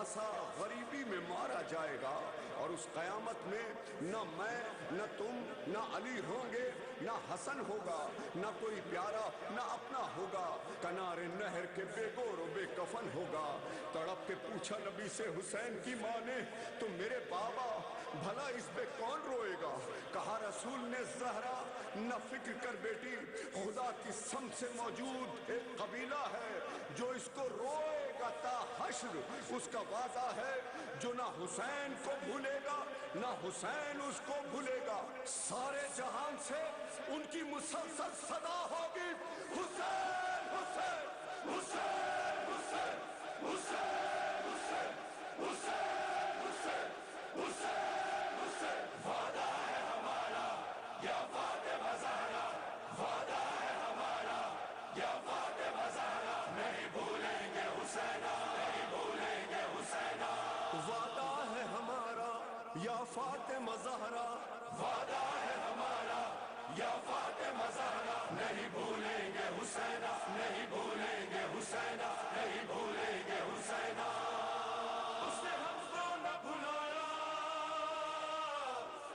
پیاسا غریبی میں مارا جائے گا، اور اس قیامت میں نہ میں نہ تم نہ علی ہوں گے، نہ حسن ہوگا، نہ کوئی پیارا نہ اپنا ہوگا، کنارے نہر کے بے گور و بے کفن ہوگا۔ تڑپ کے پوچھا نبی سے حسین کی ماں نے، تو میرے بابا بھلا اس پہ کون روئے گا؟ کہا رسول نے زہرا نہ فکر کر بیٹی، خدا کی سمت سے موجود ایک قبیلہ ہے جو اس کو روئے گا تا حشر، اس کا وعدہ ہے جو نہ حسین کو بھولے گا نہ حسین اس کو بھولے گا۔ سارے جہان سے ان کی مسلسل صدا ہوگی، حسین حسین حسین حسین حسین حسین حسین حسین حسین حسین۔ وعدہ ہے ہمارا یا فاطمہ زہرا، وعدہ ہے ہمارا یا فاطمہ زہرا، نہیں بھولیں گے حسینہ، نہیں بھولیں گے حسینہ۔ وعدہ ہے ہمارا یا فاطمہ زہرا، وعدہ ہے ہمارا یا فاطمہ زہرا، نہیں بھولیں گے حسینہ، نہیں بھولیں گے حسینہ، نہیں بھولیں گے حسینہ۔ اس نے ہم کو نہ بھلایا،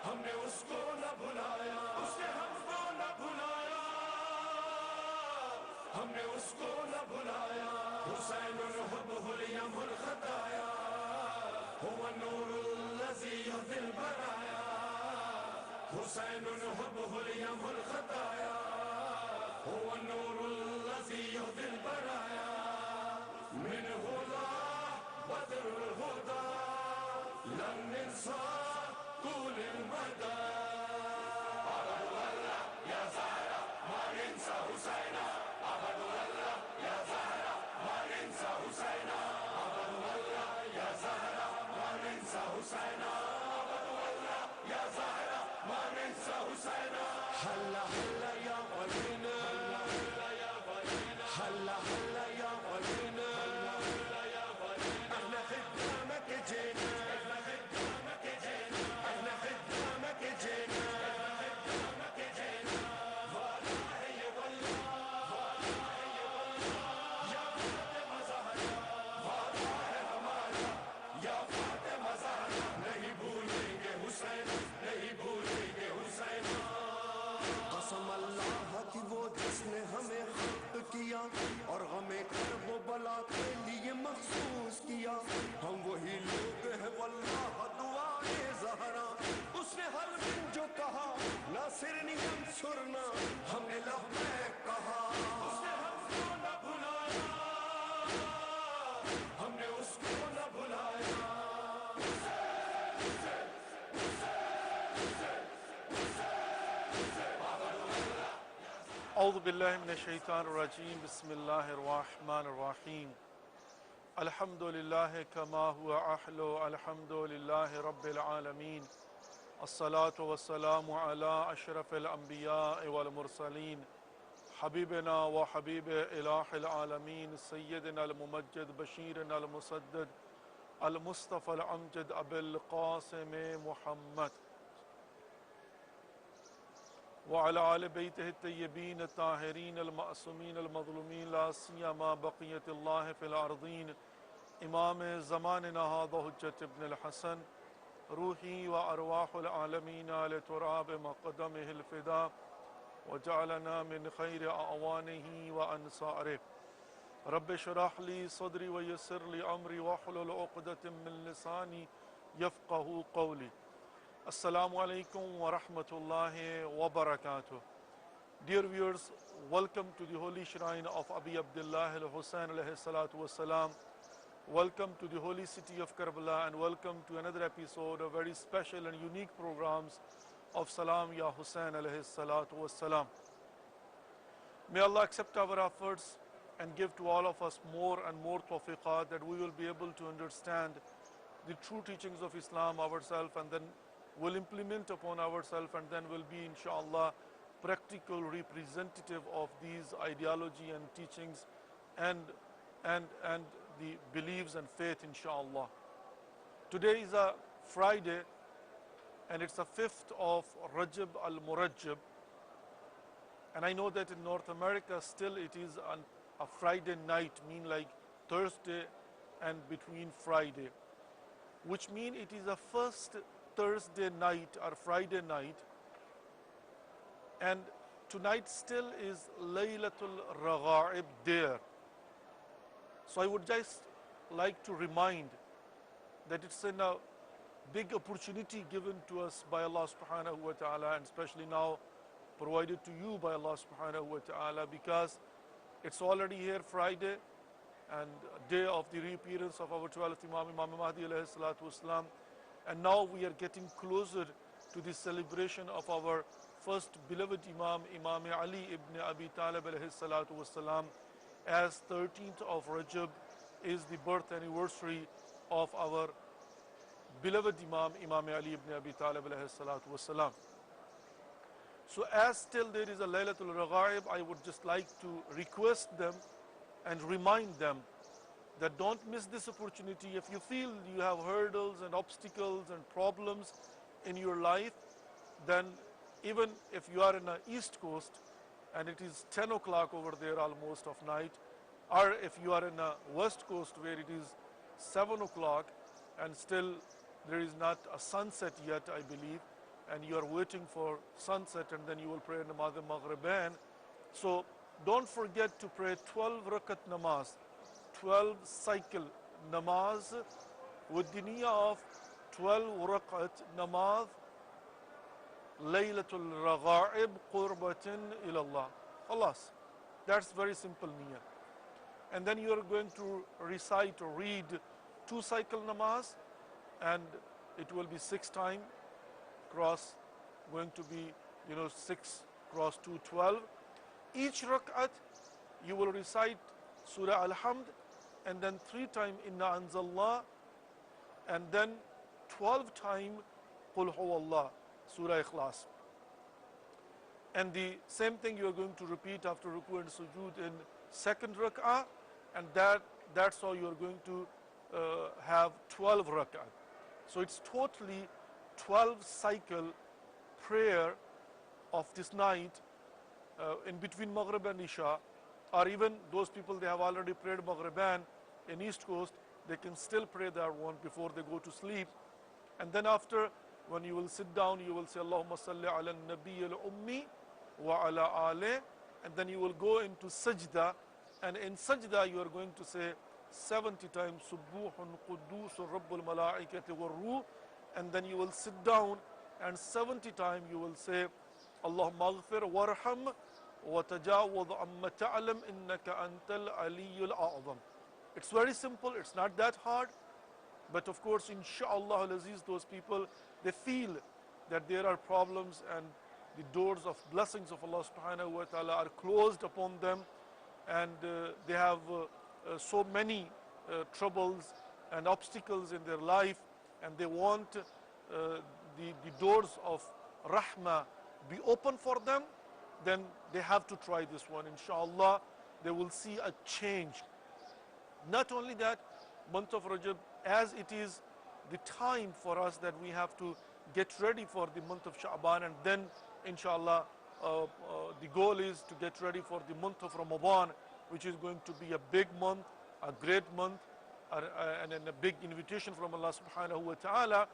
ہم نے اس کو نہ بھلایا، اس نے ہم کو نہ بھلایا، ہم نے اس کو نہ بھلایا۔ حسین حبہ الیم الخطایا، هو النور الذي يهدي البرايا، حسین حبہ الیم الخطایا، هو النور الذي يهدي البرايا، منه لا بدر الهدى لن ننسى طول المدى، عبد الله يا زهرا ما ننسى حسينا، عبد الله يا زهرا ما ننسى حسينا، عبد الله يا زهرا ما ننسى حسينا، عبد الله يا زهرا ما ننسى حسينا۔ هلا هلا يا غنينا، هلا يا غنينا، هلا هلا يا غنينا، هلا يا غنينا، احنا خدامك جينا، احنا خدامك جينا، احنا خدامك جينا، احنا خدامك جينا، والله والله والله والله يا فاطمہ زہرا، وعدہ ہے ہمارا یا فاطمہ زہرا، نہیں بھولیں گے حسین، نہیں بھولیں گے حسین۔ قسم اللہ کی وہ جس نے ہمیں خلق کیا اور ہمیں کرب و بلا کے لیے مخصوص کیا، ہم وہی لوگ ہیں واللہ دعائے زہرا، اس نے ہر دن جو کہا ناصرنی انصرنا، ہم نے لبیک کہا، اس نے ہم کو نہ بھلایا، ہم نے اس کو نہ بھلایا۔ اعوذ باللہ من الشیطان الرجیم، بسم اللہ الرحمن الرحیم، الحمد للہ کما هو احلو، الحمد للہ رب العالمین، الصلاة والسلام علی اشرف الانبیاء والمرسلین، حبیبنا و حبیب الہ العالمین، سیدنا الممجد بشیرنا المسدد المصطفى الامجد ابی القاسم محمد وعلى آل بيته الطيبين الطاهرين المعصومين المظلومين لا سيما بقية الله في الأرضين، امام زماننا هذا حجة ابن الحسن، روحي وأرواح العالمين لتراب مقدمه الفداء، وجعلنا من خير أعوانه وأنصاره۔ رب اشرح لي صدري ويسر لي أمري واحلل عقدة من لساني يفقه قولي۔ Assalamu alaikum wa rahmatullahi wa barakatuh. Dear viewers, welcome to the holy shrine of Abi Abdullah al-Husayn alayhi salatu wassalam. Welcome to the holy city of Karbala, and welcome to another episode of very special and unique programs of Salam Ya Husayn alayhi salatu wassalam. May Allah accept our efforts and give to all of us more and more tawfiqat, that we will be able to understand the true teachings of Islam ourselves, and then will implement upon ourselves, and then will be inshallah practical representative of these ideology and teachings and the beliefs and faith inshallah. Today is a Friday, and it's the 5th of Rajab al-Murajjab, and I know that in North America still it is a Friday night, mean like Thursday and between Friday, which means it is the first Thursday night or Friday night, and tonight still is Laylatul Raghaib there. So I would just like to remind that it's a big opportunity given to us by Allah subhanahu wa ta'ala, and especially now provided to you by Allah subhanahu wa ta'ala, because it's already here Friday and day of the reappearance of our 12th Imam, Imam Mahdi alayhi salatu wasalam, and now we are getting closer to the celebration of our first beloved Imam, Imam Ali ibn Abi Talib alayhi salatu wasalam, as 13th of Rajab is the birth anniversary of our beloved Imam, Imam Ali ibn Abi Talib alayhi salatu wasalam. So as still there is a Laylatul Raghaib, I would just like to request them and remind them that don't miss this opportunity. If you feel you have hurdles and obstacles and problems in your life, then even if you are in the East Coast and it is 10 o'clock over there almost of night, or if you are in the West Coast where it is 7 o'clock and still there is not a sunset yet, I believe, and you are waiting for sunset, and then you will pray namaz al-Maghribain. So don't forget to pray 12 rakat namaz, 12 cycle namaz with the niyyah of 12 rakat namaz Laylatul Raghaib qurbatin ilallah. Khalas. That's very simple niyyah. And then you are going to recite or read 2 cycle namaz, and it will be 6 times cross, going to be 6 cross 2, 12. Each rak'at you will recite Surah Al-Hamd, and then 3 times Inna Anzallah, and then 12 times Qul Huwallah, Surah Ikhlas. And the same thing you are going to repeat after ruku and sujood in second rak'ah, and that's how you are going to have 12 rak'ah. So it's totally 12 cycle prayer of this night in between Maghrib and Isha, or even those people they have already prayed Maghriban in East Coast, they can still pray that one before they go to sleep. And then after, when you will sit down, you will say Allahumma salli ala nabi al-ummi wa ala alih, and then you will go into sajda, and in sajda you are going to say 70 times Subbuhun Quddus Rabbul Malaikati wa Ruh, and then you will sit down, and 70 times you will say Allahumma aghfir warham wa tajawad amma ta'lam innaka antal aliyyul a'zam. It's very simple, it's not that hard, but of course inshallah al-aziz, those people, they feel that there are problems and the doors of blessings of Allah subhanahu wa ta'ala are closed upon them, and they have so many troubles and obstacles in their life, and they want the doors of rahmah be open for them, then they have to try this one. Inshallah, they will see a change. Not only that, month of Rajab, as it is the time for us that we have to get ready for the month of Sha'ban, and then inshallah the goal is to get ready for the month of Ramadan, which is going to be a big month, a great month, and a big invitation from Allah subhanahu wa ta'ala.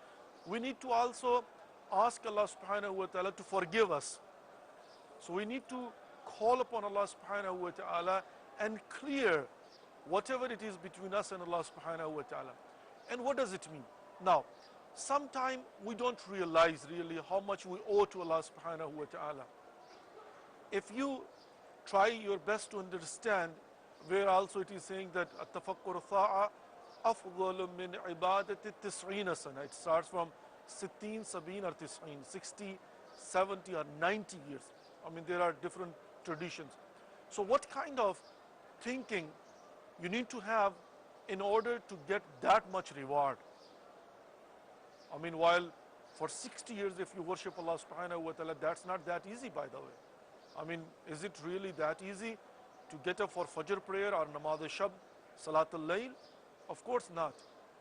We need to also ask Allah subhanahu wa ta'ala to forgive us. So we need to call upon Allah subhanahu wa ta'ala and clear whatever it is between us and Allah subhanahu wa ta'ala. And what does it mean? Now, sometimes we don't realize really how much we owe to Allah subhanahu wa ta'ala. If you try your best to understand, where also it is saying that at-tafakkur tha'a afdalu min ibadati tis'ina sana. It starts from 16, 17 or 90, 60, 70 or 90 years. I mean, there are different traditions. So what kind of thinking you need to have in order to get that much reward? I mean, while for 60 years if you worship Allah subhanahu wa ta'ala, that's not that easy, by the way. I mean, is it really that easy to get up for Fajr prayer or Namaz al-Shab, Salat al-Layl? Of course not.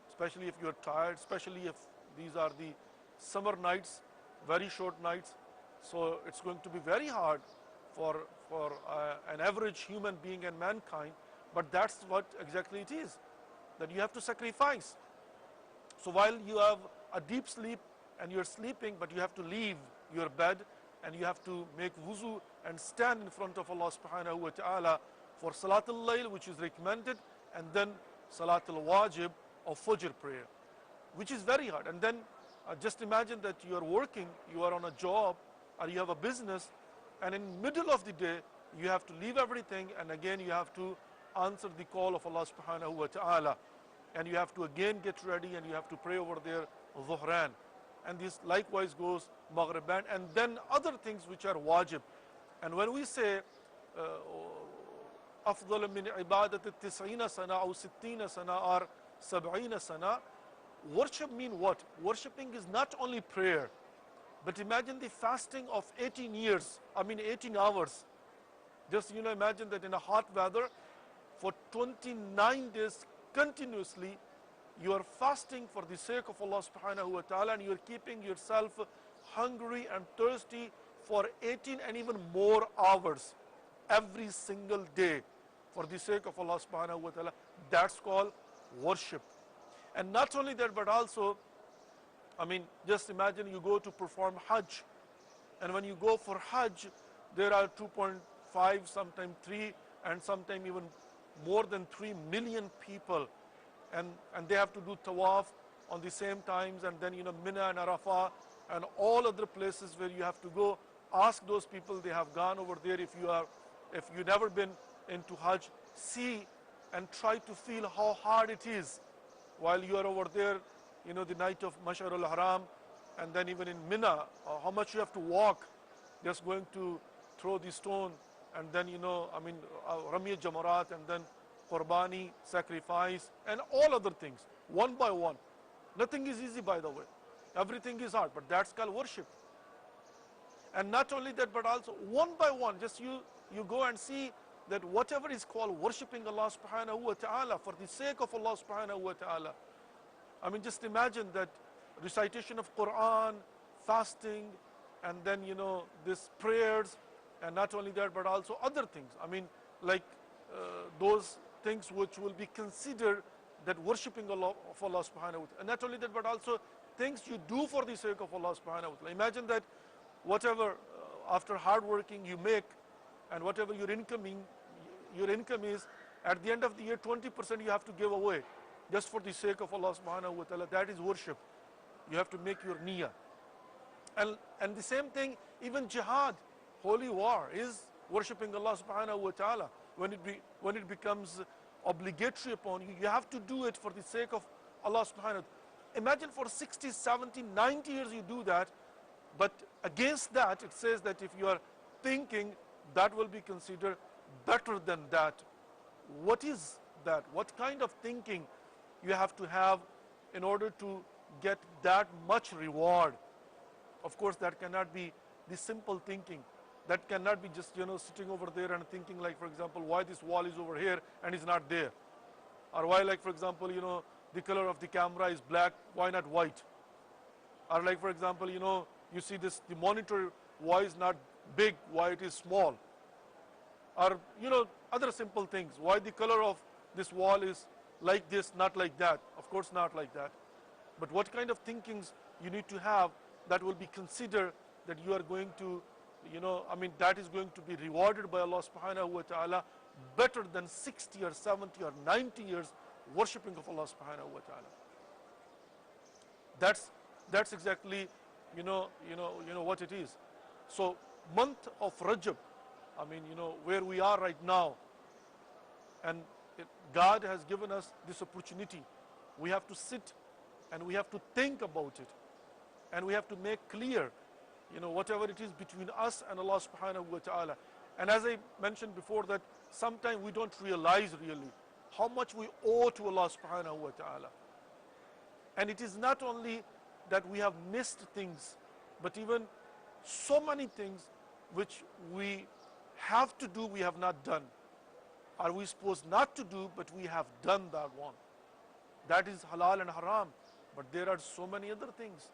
Especially if you're tired, especially if these are the summer nights, very short nights. So it's going to be very hard for an average human being and mankind, but that's what exactly it is. that you have to sacrifice. So while you have a deep sleep and you're sleeping, but you have to leave your bed and you have to make wuzu and stand in front of Allah subhanahu wa ta'ala for Salatul Layl, which is recommended, and then Salatul Wajib or Fajr prayer, which is very hard. And then just imagine that you are working, you are on a job, or you have a business, and in middle of the day, you have to leave everything, and again you have to answer the call of Allah subhanahu wa ta'ala. And you have to again get ready and you have to pray over there Dhuhran. And this likewise goes Maghriban, and then other things which are wajib. And when we say أفضل من عبادة التسعين سنة أو ستين سنة or 70 سنة, worship mean what? Worshipping is not only prayer, but imagine the fasting of 18 hours. Just imagine that in a hot weather for 29 days continuously you are fasting for the sake of Allah subhanahu wa ta'ala, and you are keeping yourself hungry and thirsty for 18 and even more hours every single day for the sake of Allah subhanahu wa ta'ala. That's called worship. And not only that, but also, just imagine you go to perform Hajj, and when you go for Hajj, there are 2.5, sometimes 3, and sometimes even more than 3 million people, and they have to do tawaf on the same times, and then Mina and Arafah and all other places where you have to go. Ask those people, they have gone over there. If you've never been into Hajj, see and try to feel how hard it is while you are over there, the night of Mash'ar al-Haram, and then even in Mina, how much you have to walk just going to throw the stone, and then Rami Jamarat, and then Qurbani, sacrifice, and all other things, one by one. Nothing is easy, by the way. Everything is hard, but that's called worship. And not only that, but also one by one, just you go and see that whatever is called worshipping Allah subhanahu wa ta'ala for the sake of Allah subhanahu wa ta'ala. Just imagine that recitation of Quran, fasting, and then this prayers, and not only that, but also other things. Like those things which will be considered that worshipping Allah subhanahu wa ta'ala. And not only that, but also things you do for the sake of Allah subhanahu wa ta'ala. Imagine that whatever after hard working you make, and whatever your income is, at the end of the year 20% you have to give away just for the sake of Allah subhanahu wa ta'ala. That is worship. You have to make your niyyah. And the same thing, even jihad, holy war, is worshipping Allah subhanahu wa ta'ala. When it becomes obligatory upon you, you have to do it for the sake of Allah subhanahu wa ta'ala. Imagine for 60, 70, 90 years you do that, but against that it says that if you are thinking, that will be considered better than that. What is that? What kind of thinking you have to have in order to get that much reward? Of course, that cannot be the simple thinking. That cannot be just sitting over there and thinking, like, for example, why this wall is over here and is not there, or why, like, for example, the color of the camera is black, why not white, or like, for example, you see the monitor, why is not big, why it is small, or other simple things, why the color of this wall is like this, not like that. Of course not like that. But what kind of thinkings you need to have that will be considered that you are going to that is going to be rewarded by Allah subhanahu wa ta'ala better than 60 or 70 or 90 years worshipping of Allah subhanahu wa ta'ala. That's exactly what it is. So month of Rajab, where we are right now, and God has given us this opportunity. We have to sit and we have to think about it, and we have to make clear whatever it is between us and Allah subhanahu wa ta'ala. And as I mentioned before, that sometimes we don't realize really how much we owe to Allah subhanahu wa ta'ala. And it is not only that we have missed things, but even so many things which we have to do, we have not done. Are we supposed not to do, but we have done that one. That is halal and haram. But there are so many other things.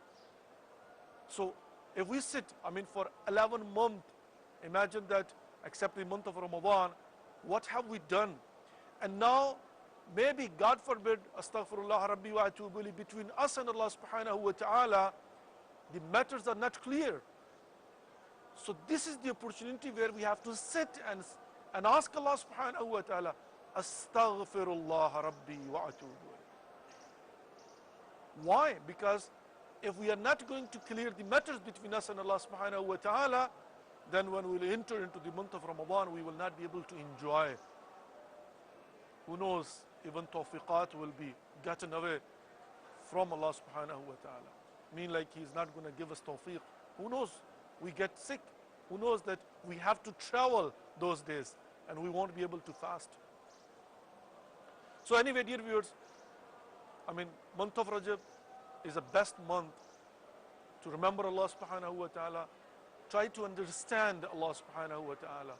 So if we sit, for 11 months, imagine that, except the month of Ramadan, what have we done? And now maybe, God forbid, astaghfirullah rabbi wa atubu ilayh, between us and Allah subhanahu wa ta'ala, the matters are not clear. So this is the opportunity where we have to sit and ask Allah subhanahu wa ta'ala, astaghfirullah rabbi wa atubu ilayh. Why? Because if we are not going to clear the matters between us and Allah subhanahu wa ta'ala, then when we will enter into the month of Ramadan, we will not be able to enjoy. Who knows, even tawfiqat will be gotten away from Allah subhanahu wa ta'ala. Mean like He's not going to give us tawfiq. Who knows, we get sick. Who knows that we have to travel those days and we won't be able to fast. So anyway, dear viewers, month of Rajab is the best month to remember Allah subhanahu wa ta'ala, try to understand Allah subhanahu wa ta'ala,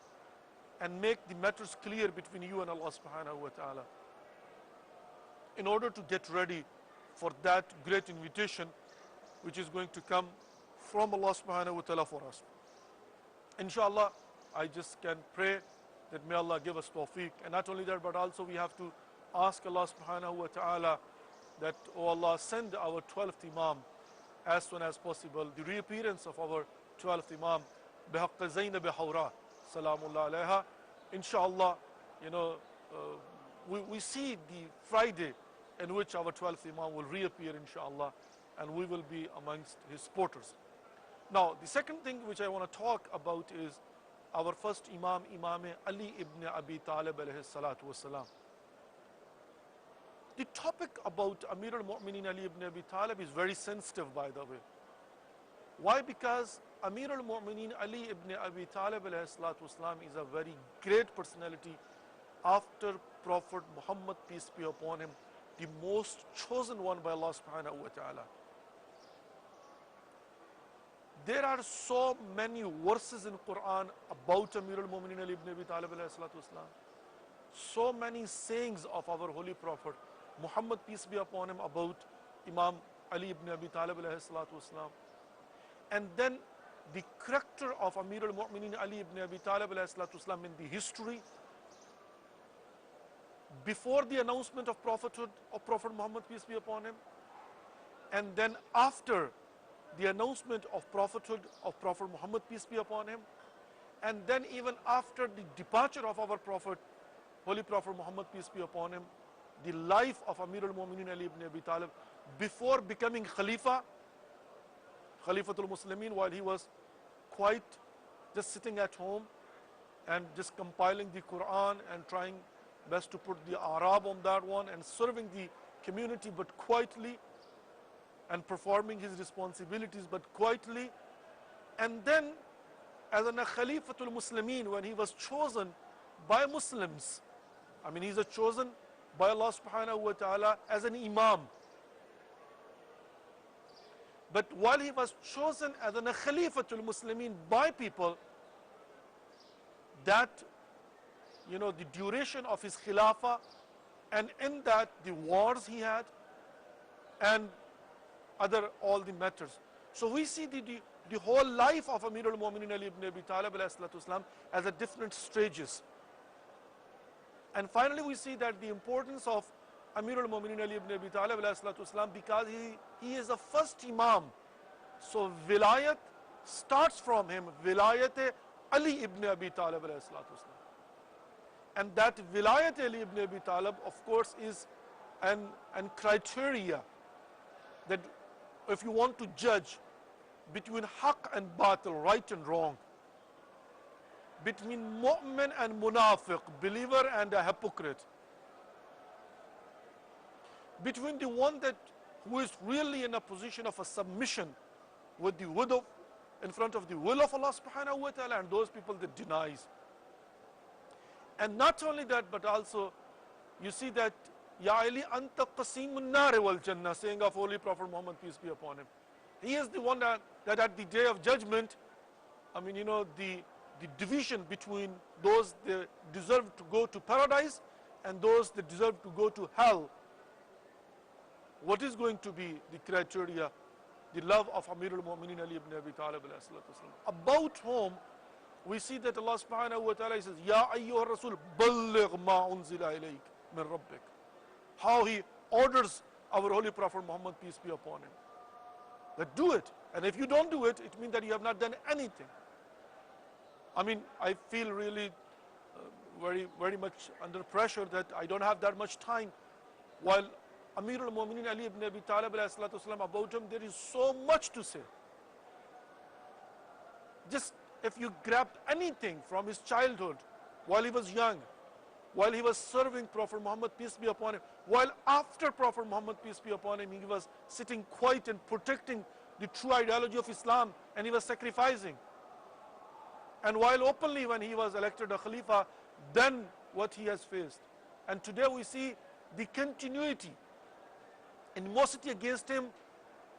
and make the matters clear between you and Allah subhanahu wa ta'ala, in order to get ready for that great invitation which is going to come from Allah subhanahu wa ta'ala for us. Inshallah, I just can pray that may Allah give us tawfiq, and not only that, but also we have to ask Allah subhanahu wa ta'ala that, oh Allah, send our 12th Imam as soon as possible, the reappearance of our 12th Imam, Bihaqqa Zainab Hawra, Salamullah alayha. Inshallah, we see the Friday in which our 12th Imam will reappear, inshallah, and we will be amongst his supporters. Now, the second thing which I want to talk about is our first Imam, Imam Ali ibn Abi Talib alayhi salatu wasalam. The topic about Amir al-Mu'mineen Ali ibn Abi Talib is very sensitive, by the way. Why? Because Amir al-Mu'mineen Ali ibn Abi Talib alayhi salatu wasalam is a very great personality after Prophet Muhammad, peace be upon him, the most chosen one by Allah subhanahu wa ta'ala. There are so many verses in Quran about Amir al-Mu'mineen Ali ibn Abi Talib alayhi salatu wasalam. So many sayings of our holy Prophet Muhammad, peace be upon him, about Imam Ali ibn Abi Talib alayhi salatu wasalam. And then the character of Amir al-Mu'mineen Ali ibn Abi Talib alayhi salatu wasalam in the history, before the announcement of prophethood of Prophet Muhammad, peace be upon him, and then after the announcement of prophethood of Prophet Muhammad, peace be upon him, and then even after the departure of our Prophet, Holy Prophet Muhammad, peace be upon him, the life of Amir al-Mu'mineen Ali ibn Abi Talib before becoming Khalifatul Muslimin, while he was quite just sitting at home and just compiling the Quran and trying best to put the Arab on that one and serving the community but quietly, and performing his responsibilities but quietly. And then as a Khalifatul Muslimin, when he was chosen by Muslims, he's chosen by Allah subhanahu wa ta'ala as an Imam. But while he was chosen as a Khalifatul Muslimin by people, that, the duration of his Khilafah, and in that the wars he had, and all the matters. So we see the whole life of Amir al-Mu'mineen Ali ibn Abi Talib alayhi salatu wasalam as a different stages. And finally we see that the importance of Amir al-Mu'mineen Ali ibn Abi Talib alayhi salatu wasalam, because he is the first Imam. So Vilayat starts from him, Vilayat Ali ibn Abi Talib alayhi salatu wasalam. And that Vilayat Ali ibn Abi Talib, of course, is an criteria that if you want to judge between haqq and batil, right and wrong, between mu'min and munafiq, believer and a hypocrite, between the one who is really in a position of a submission with the will in front of the will of Allah subhanahu wa ta'ala, and those people that denies. And not only that, but also you see that Ya Ali anta qasimun nar wal jannah, saying of Holy Prophet Muhammad, peace be upon him. He is the one that at the day of judgment, the division between those that deserve to go to paradise and those that deserve to go to hell. What is going to be the criteria? The love of Amir al-Mu'mineen Ali ibn Abi Talib alayhi salatu wasalam, about whom we see that Allah subhanahu wa ta'ala says, Ya ayyuha rasul balligh ma unzila ilayk min rabbik. how he orders our Holy Prophet Muhammad, peace be upon him. That do it. And if you don't do it, it means that you have not done anything. I mean, I feel really very much under pressure that I don't have that much time. While Amir al-Mu'mineen Ali ibn Abi Talib والسلام, about him, there is so much to say. Just if you grabbed anything from his childhood, while he was young, while he was serving Prophet Muhammad, peace be upon him, while after Prophet Muhammad, peace be upon him, he was sitting quiet and protecting the true ideology of Islam, and he was sacrificing. And while openly when he was elected a Khalifa, then what he has faced. And today we see the continuity, animosity against him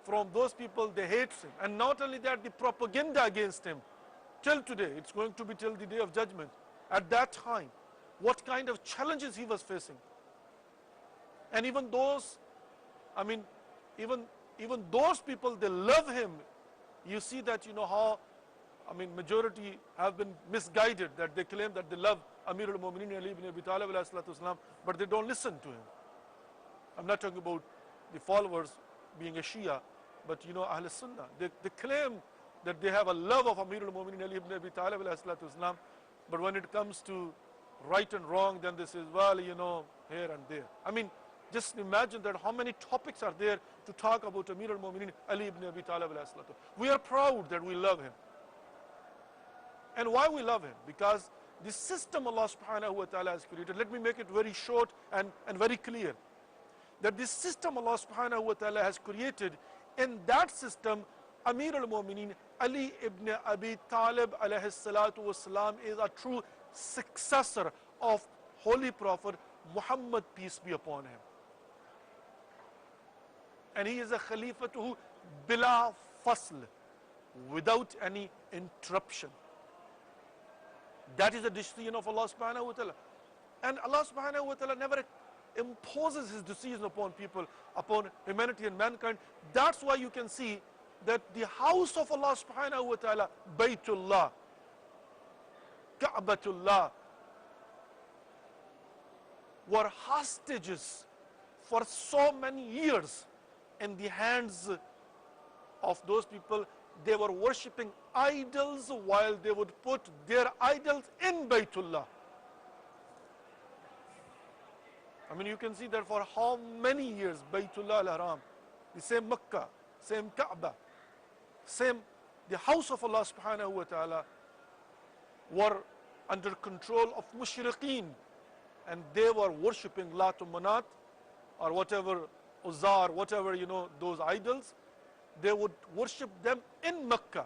from those people, they hate him. And not only that, the propaganda against him. Till today, it's going to be till the day of judgment. At that time, what kind of challenges he was facing. And even those, I mean, even those people, they love him. You see that, how, I mean, majority have been misguided, that they claim that they love Amir al-Mu'mineen Ali ibn Abi Talib والسلام, but they don't listen to him. I'm not talking about the followers being a Shia, but Ahl Sunnah. They claim that they have a love of Amir al-Mu'mineen Ali ibn Abi Talib والسلام, but when it comes to right and wrong, then they say, well, here and there. I mean, just imagine that how many topics are there to talk about Amir al-Mu'mineen Ali ibn Abi Talib والسلام. We are proud that we love him. And why we love him? Because the system Allah subhanahu wa ta'ala has created, let me make it very short and very clear, that this system Allah subhanahu wa ta'ala has created, in that system, Amir al-Mu'mineen Ali ibn Abi Talib alayhi salatu wasalam is a true successor of Holy Prophet Muhammad, peace be upon him. And he is a Khalifatuhu bila fasl, without any interruption. That is the decision of Allah subhanahu wa ta'ala. And Allah subhanahu wa ta'ala never imposes his decision upon people, upon humanity and mankind. That's why you can see that the house of Allah subhanahu wa ta'ala, Baytullah, Ka'batullah, were hostages for so many years in the hands of those people. They were worshipping idols while they would put their idols in Baytullah. I mean, you can see that for how many years Baytullah al-Haram, the same Makkah, same Kaaba, same the house of Allah subhanahu wa ta'ala, were under control of mushrikeen, and they were worshipping Lat Manat or whatever, Uzzar, whatever, those idols. They would worship them in Mecca.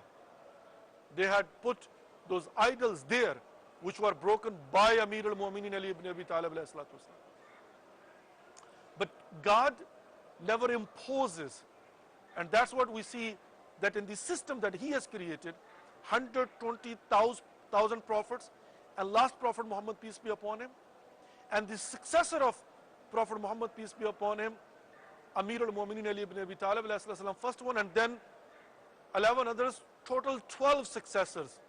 They had put those idols there, which were broken by Amir al-Mu'mineen Ali ibn Abi Talib alayhi salatu wasalam. But God never imposes, and that's what we see, that in the system that he has created, 120,000 prophets, and last Prophet Muhammad, peace be upon him, and the successor of Prophet Muhammad, peace be upon him, Amir al-Mu'mineen Ali ibn Abi Talib alayhi salam, first one, and then 11 others, total 12 successors.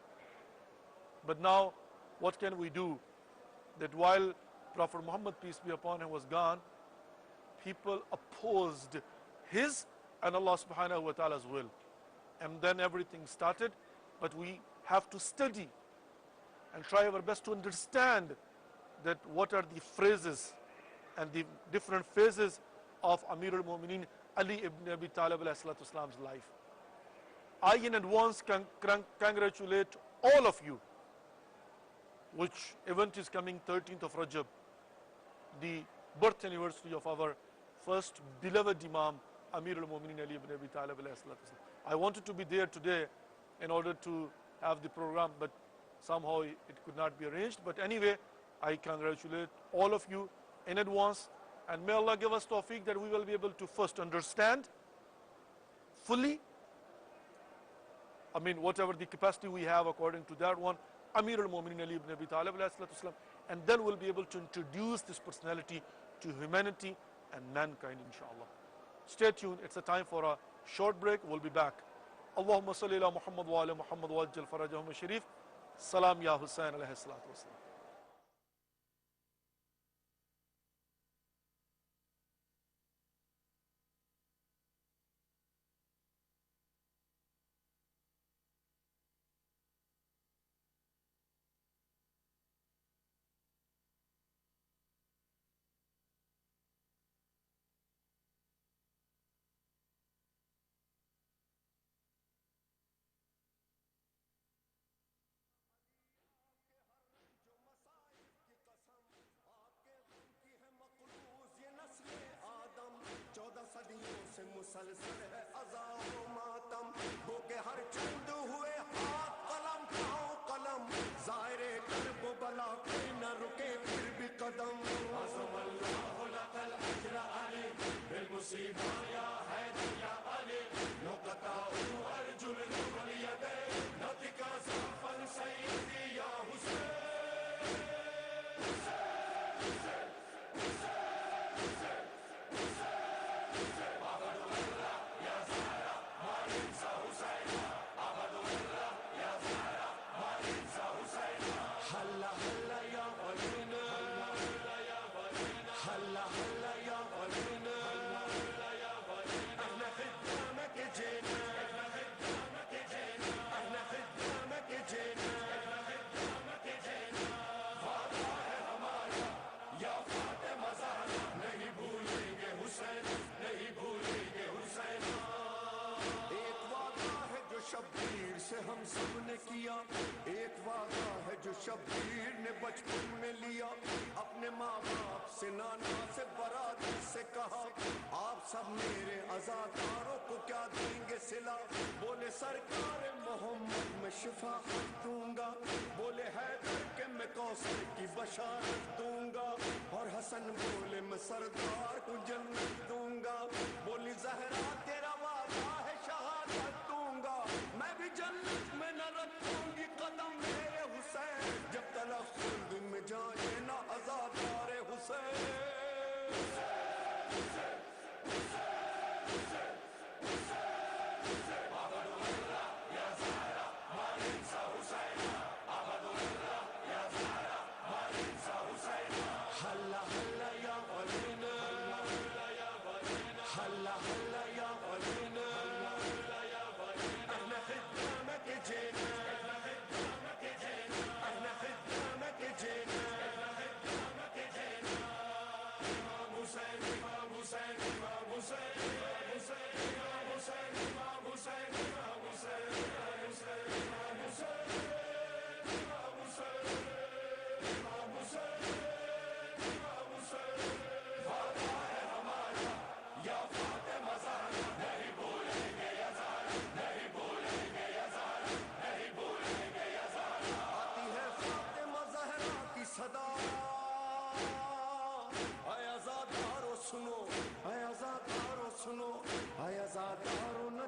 But now, what can we do? That while Prophet Muhammad, peace be upon him, was gone, people opposed his and Allah subhanahu wa ta'ala's will. And then everything started, but we have to study and try our best to understand that what are the phrases and the different phases of Amir al-Mu'mineen Ali ibn Abi Talib alayhi salatu wasalam's life. I in advance congratulate all of you, which event is coming 13th of Rajab, the birth anniversary of our first beloved Imam, Amir al-Mu'mineen Ali ibn Abi Talib alayhi salatu wasalam. I wanted to be there today in order to have the program, but somehow it could not be arranged. But anyway, I congratulate all of you in advance, and may Allah give us tawfiq that we will be able to first understand fully, I mean, whatever the capacity we have according to that one, Amir al-Mu'mineen Ali ibn Abi Talib alayhi salatu wasalam, and then we'll be able to introduce this personality to humanity and mankind, inshallah. Stay tuned, it's a time for a short break. We'll be back. Allahumma salli ala Muhammad wa ala Muhammad wa ajjal farajahum sharif. Salam ya Hussain alayhi salatu wasalam. مسلسل ہے عزا و ماتم ہو کے ہر چند ہوئے ہاتھ قلم کھاؤ قلم ظاہر کرب و بلا کوئی نہ رکے پھر بھی قدم عظم اللہ لک الاجر علی بالمصیبہ یا حیدر یا علی نقطہ ارجل والیدین نطق ضعفا سیدی یا حسین شبیر سے ہم سب نے کیا ایک وعدہ ہے جو شبیر نے بچپن میں لیا اپنے ماں باپ سے نانا سے برادر سے کہا آپ سب میرے عزاداروں کو کیا دیں گے صلہ بولے سرکار محمد میں شفاعت دوں گا بولے حیدر کہ میں کوثر کی بشارت دوں گا اور حسن بولے میں سردار کو جنت دوں گا بولی زہرا تیرا وعدہ ہے شہادت دوں گا میں بھی جنت میں نہ رکھوں گی قدم میرے حسین جب تلک خلد میں جائے نہ عزادار حسین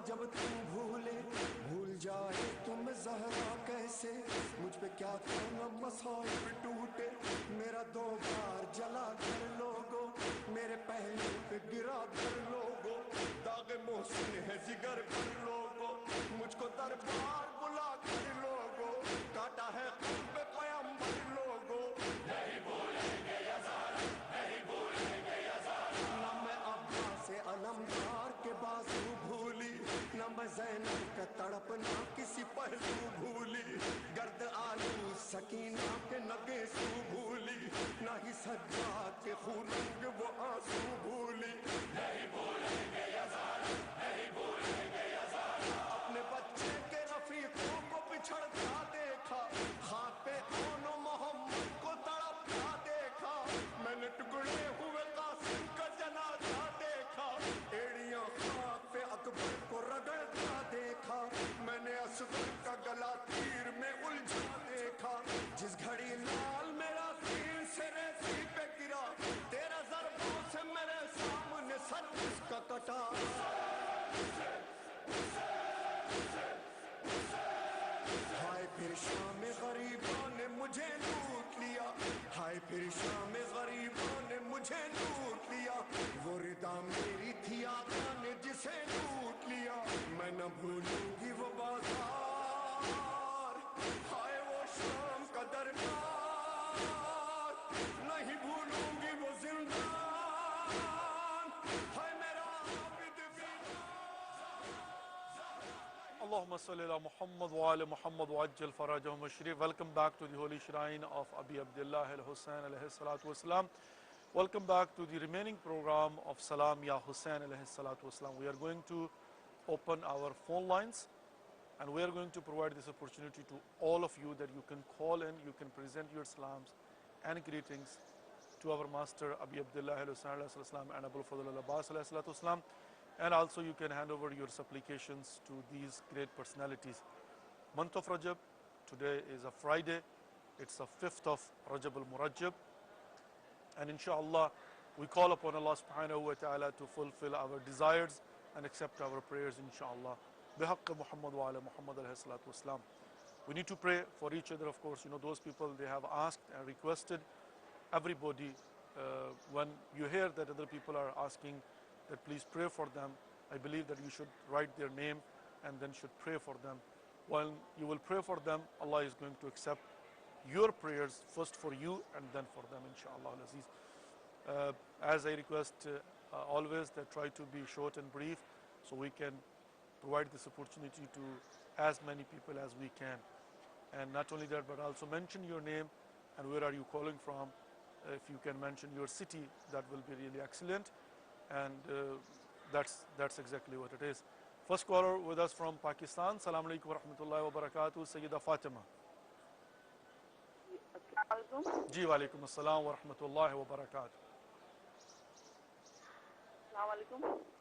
جب تم بھول جائے تم زہرا کیسے مجھ پہ کیا کرنا مصائب ٹوٹے میرا 2 بار جلا کر لوگو میرے پہلے پہ گرا کر لوگو داغ محسن ہے جگر پر لوگو مجھ کو دربار بلا کر لوگو کاٹا ہے قلب پیغمبر لوگو نہیں بھولیں گے یزار نہیں بھولیں گے یزار نہ میں عباس علمدار کے بازو بھولی نہ میں زینب کا تڑپنا کسی پہلو بھولی گرد آلو سکینہ کے نگے سو بھولی نہ ہی سجاد کے خوننگ وہ آنسو بھولی نہیں بھولیں گے یزار نہیں بھولیں گے یزار اپنے بچے کے رفیقوں کو بچھڑتا دیکھا خاک پہ کون محمد کو تڑپتا دیکھا میں نے ٹکڑے ہوئے قاسم کا جنازہ دیکھا ایڑیاں خاک پہ اکبر کو رگڑتا دیکھا میں نے اصغر کا گلا تیر میں الجھا دیکھا جس گھڑی لال میرا سین سے ریسی پہ گرا تیرا ضربوں سے میرے سامنے سر اس کا کٹا ہائے پھر شام غریبوں نے مجھے لوٹ لیا ہائے پھر شام غریبوں نے مجھے لوٹ لیا وہ ردا میری تھی آقا نے جسے لوٹ لیا میں نہ بھولوں گی وہ بازار ہائے وہ شام کا دربار نہیں بھولوں گی وہ زندان ہائے میرا عابد Allahumma salli ala Muhammad wa ala Muhammad wa ajjal farajahum ashrif. Welcome back to the holy shrine of Abi Abdullah al-Hussein alayhi salatu wasalam. Welcome back to the remaining program of Salam Ya Hussein alayhi salatu wasalam. We are going to open our phone lines and we are going to provide this opportunity to all of you that you can call in, you can present your salams and greetings to our master Abi Abdullah al-Hussein alayhi salam and Abul Fadl al-Abbas alayhi salatu wasalam. and also you can hand over your supplications to these great personalities. Month of Rajab, today is a Friday, it's the 5th of Rajab al-Murajjab, and inshallah we call upon Allah subhanahu wa ta'ala to fulfill our desires and accept our prayers inshallah. Bihaqq Muhammad wa ala Muhammad alayhi salatu wassalam. We need to pray for each other, of course. You know, those people, they have asked and requested. Everybody, when you hear that other people are asking that please pray for them, I believe that you should write their name and then should pray for them. When you will pray for them, Allah is going to accept your prayers first for you and then for them, inshallah al-Aziz. As I request always, that try to be short and brief so we can provide this opportunity to as many people as we can. And not only that, but also mention your name and where are you calling from. If you can mention your city, that will be really excellent. And that's exactly what it is. First caller with us from Pakistan. Assalamu alaikum wa rahmatullahi wa barakatuh. Sayyida Fatima. Ji walaikum assalam wa rahmatullahi wa barakatuh.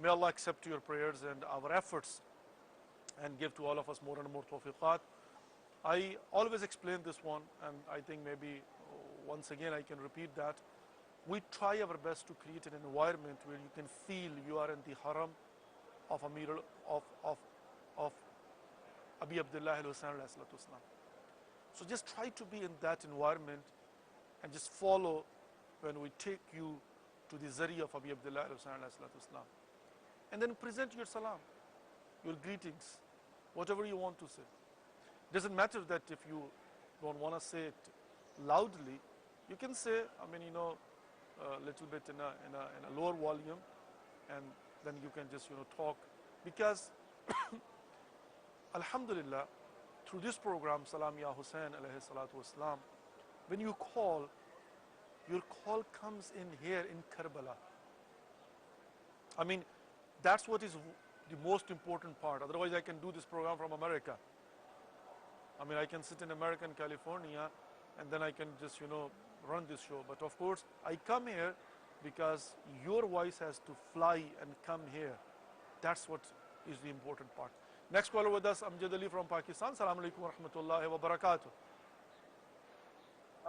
May Allah accept your prayers and our efforts and give to all of us more and more tawfiqat. I always explain this one, and I think maybe once again I can repeat that. We try our best to create an environment where you can feel you are in the haram of Amir of Abi Abdullah al-Husayn alayhi salatu wasalam. So just try to be in that environment and just follow when we take you to the zari of Abi Abdullah al-Husayn alayhi salatu wasalam. And then present your salam, your greetings, whatever you want to say. Doesn't matter that if you don't want to say it loudly, you can say, I mean, you know, a little bit in a lower volume, and then you can just, you know, talk. Because alhamdulillah, through this program, Salam Ya Hussein alayhi salatu wasalam, when you call, your call comes in here in Karbala. I mean, that's what is the most important part. Otherwise I can do this program from America. I mean, I can sit in America and California and then I can just, you know, run this show. But of course I come here because your voice has to fly and come here. That's what is the important part. Next caller with us, Amjad Ali from Pakistan. Assalamu alaikum wa rahmatullahi wa barakatuh.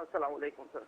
Assalamu alaikum, sir.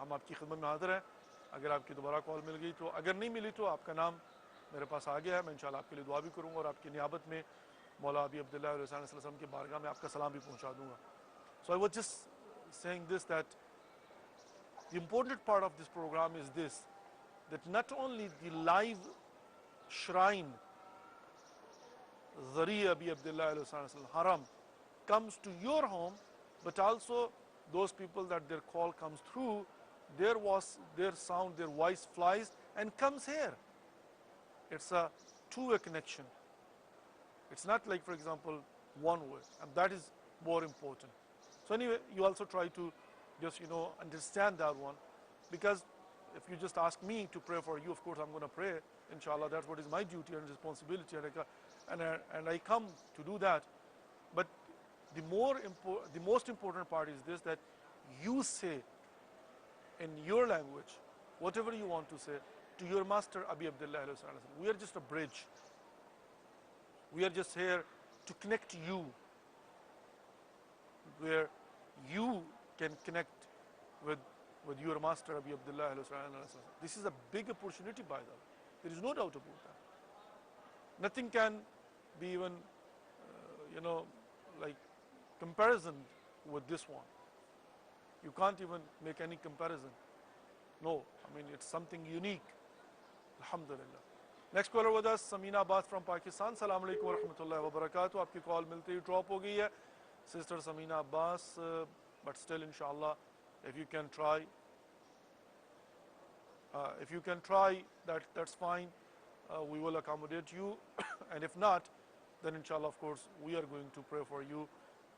ہم آپ کی خدمت میں حاضر ہیں. اگر آپ کی دوبارہ کال مل گئی تو, اگر نہیں ملی تو آپ کا نام میرے پاس آ گیا ہے, میں انشاءاللہ آپ کے لیے دعا بھی کروں گا اور آپ کی نیابت میں مولا ابی عبداللہ علیہ وسلم کی بارگاہ میں آپ کا سلام بھی پہنچا دوں گا. So I was just saying this, that the important part of this program is this, that not only the live shrine Zariya Abi Abdullah Haram comes to your home, but also those people that their call comes through, their sound, their voice flies and comes here. It's a two-way connection. It's not like, for example, one way, and that is more important. So anyway, you also try to just, understand that one, because if you just ask me to pray for you, of course I'm going to pray, inshallah. That's what is my duty and responsibility, and I come to do that. But the most important part is this, that you say in your language whatever you want to say to your master Abi Abdullah. We are just a bridge. We are just here to connect you, where you can connect with your master Abi Abdullah. This is a big opportunity, by the way. There is no doubt about that. Nothing can be even, like comparison with this one. You can't even make any comparison. No, I mean, it's something unique. Alhamdulillah. Next caller with us, Samina Abbas from Pakistan. Assalamu alaikum wa rahmatullahi wa barakatuh. Aapki call milte hi drop ho gayi hai. Sister Samina Abbas, but still inshallah, if you can try, that's fine. We will accommodate you. And if not, then inshallah, of course, we are going to pray for you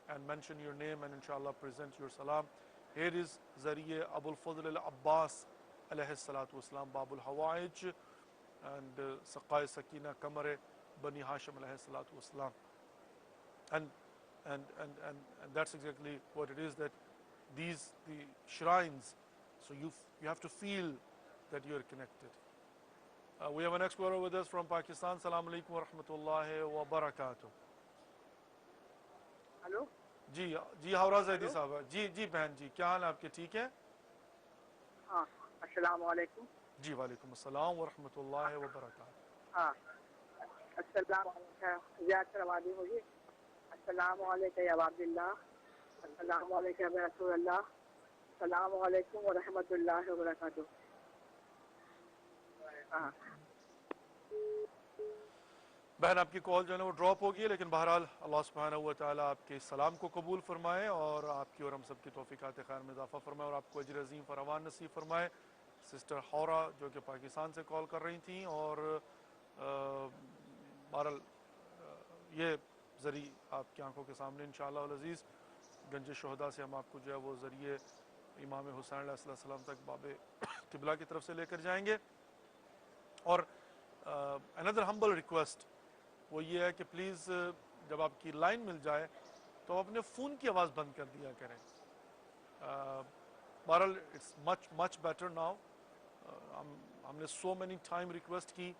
and mention your name and inshallah present your salam. Here is Zariya Abul Fadl al-Abbas alayhi salatu wasalam, Babul Hawaij, and Saqai Sakina Kamare Bani Hashim alayhi salatu wasalam. And that's exactly what it is, that the shrines, so you have to feel that you are connected. We have an next caller with us from Pakistan. Assalamu alaikum wa rahmatullahi wa barakatuh. Hello? جی ہاورا زیدی صاحب. جی بہن جی, کیا حال ہے آپ کے؟ ٹھیک ہے. ہاں, السلام علیکم. جی وعلیکم السلام ورحمۃ اللہ وبرکاتہ. ہاں, السلام علیکم. زیادہ سلام ہوگی. السلام علیکم یا عبداللہ, السلام علیکم یا رسول اللہ, السلام علیکم ورحمۃ اللہ وبرکاتہ. ہاں بہن, آپ کی کال جو ہے نا وہ ڈراپ ہو گئی ہے, لیکن بہرحال اللہ سبحانہ و تعالیٰ آپ کے سلام کو قبول فرمائے اور آپ کی اور ہم سب کی توفیقات خیر میں اضافہ فرمائے اور آپ کو اجر عظیم فراوان نصیب فرمائے. سسٹر ہورا جو کہ پاکستان سے کال کر رہی تھیں, اور بہرحال یہ ذریعہ آپ کی آنکھوں کے سامنے انشاءاللہ العزیز گنج شہداء سے ہم آپ کو جو ہے وہ ذریعے امام حسین علیہ السلام تک باب قبلہ کی طرف سے لے کر جائیں گے. اور another humble request وہ یہ ہے کہ پلیز جب آپ کی لائن مل جائے تو اپنے فون کی آواز بند کر دیا کریں. بہرحال اٹس مچ بیٹر ناؤ. ہم نے سو مینی ٹائم ریکویسٹ کی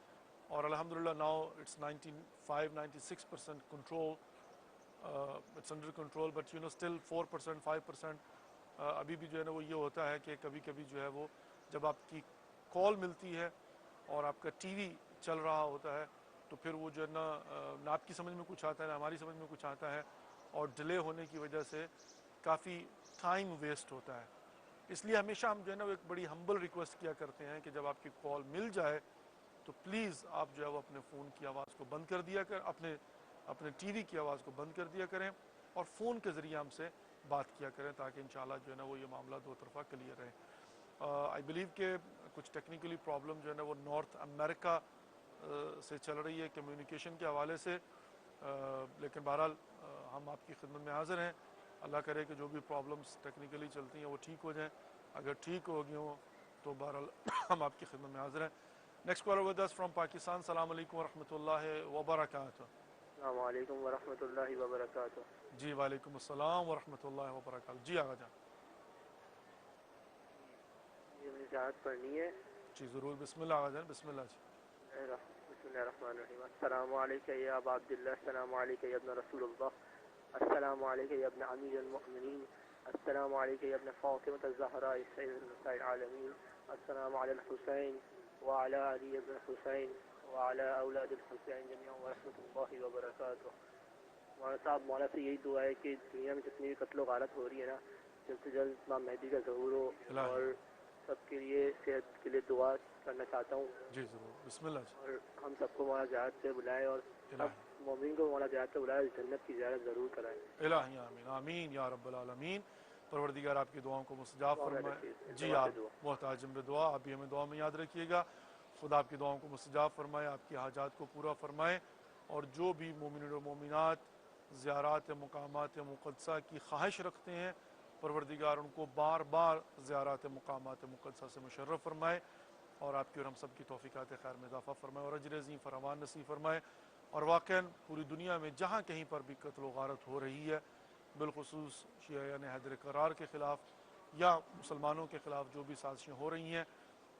اور الحمدللہ now it's 95-96% control, it's under control, but still 4% 5% ابھی بھی جو ہے نا وہ یہ ہوتا ہے کہ کبھی کبھی جو ہے وہ جب آپ کی کال ملتی ہے اور آپ کا ٹی وی چل رہا ہوتا ہے تو پھر وہ جو ہے نہ آپ کی سمجھ میں کچھ آتا ہے نہ ہماری سمجھ میں کچھ آتا ہے, اور ڈیلے ہونے کی وجہ سے کافی ٹائم ویسٹ ہوتا ہے. اس لیے ہمیشہ ہم جو ہے نا وہ ایک بڑی ہمبل ریکویسٹ کیا کرتے ہیں کہ جب آپ کی کال مل جائے تو پلیز آپ جو ہے وہ اپنے فون کی آواز کو بند کر دیا کر, اپنے ٹی وی کی آواز کو بند کر دیا کریں اور فون کے ذریعے ہم سے بات کیا کریں, تاکہ انشاءاللہ جو ہے نا وہ یہ معاملہ دو طرفہ کلیئر رہے. آئی بلیو کہ کچھ ٹیکنیکلی پرابلم جو ہے نا وہ نارتھ امریکہ سے چل رہی ہے کمیونیکیشن کے حوالے سے, لیکن بہرحال ہم آپ کی خدمت میں حاضر ہیں. اللہ کرے کہ جو بھی پرابلمس ٹیکنیکلی چلتی ہیں وہ ٹھیک ہو جائیں. اگر ٹھیک ہو گئی ہوں تو بہرحال ہم آپ کی خدمت میں حاضر ہیں. Next caller with us from Pakistan. السلام علیکم ورحمۃ اللہ وبرکاتہ. السلام علیکم ورحمۃ اللہ وبرکاتہ. جی وعلیکم السلام ورحمۃ اللہ وبرکاتہ. جی آغا جان. یہ مجھے زیارت پڑھنی ہے. جی ضرور, بسم اللہ آغا جان, بسم اللہ. جی بسم اللہ الرحمن الرحیم. السلام علیکم یا ابا عبداللہ, السلام علیکم یا ابن رسول اللہ, السلام علیکم یا ابن امیر المؤمنین, السلام علیکم یا ابن فاطمة الزہراء سید النساء العالمین. السلام علی الحسین وعلی علی ابن الحسین وعلی اولاد الحسین جميعا ورحمۃ اللہ وبرکاتہ. مولانا صاحب مولا سے یہی دعا ہے کہ دنیا میں جتنی بھی قتل و غارت ہو رہی ہے نا جلد سے جلد امام مہدی کا ظہور ہو, اور سب کے لیے صحت کے لیے دعا کرنا چاہتا ہوں. جی ضرور, بسم اللہ جی. اور ہم سب کو مولا زیارت سے بلائے اور سب مومن کو مولا زیارت سے بلائے, جنت کی زیارت ضرور کرائیں. الہی آمین آمین یا رب العالمین. پروردگار آپ کی دعاؤں کو مستجاب فرمائے. جی آپ محتاج بدعا, آپ بھی ہمیں دعا میں یاد رکھیے گا. خدا آپ کی دعاؤں کو مستجاب فرمائے, آپ کی حاجات کو پورا فرمائے, اور جو بھی مومنین و مومنات زیارات مقامات مقدسہ کی خواہش رکھتے ہیں پروردگار ان کو بار بار زیارات مقامات مقدسہ سے مشرف فرمائے, اور آپ کی اور ہم سب کی توفیقات خیر میں اضافہ فرمائے, اور اجر عظیم فراوان نصیب فرمائے. اور واقعاً پوری دنیا میں جہاں کہیں پر بھی قتل و غارت ہو رہی ہے, بالخصوص شیعیان حیدر قرار کے خلاف یا مسلمانوں کے خلاف جو بھی سازشیں ہو رہی ہیں,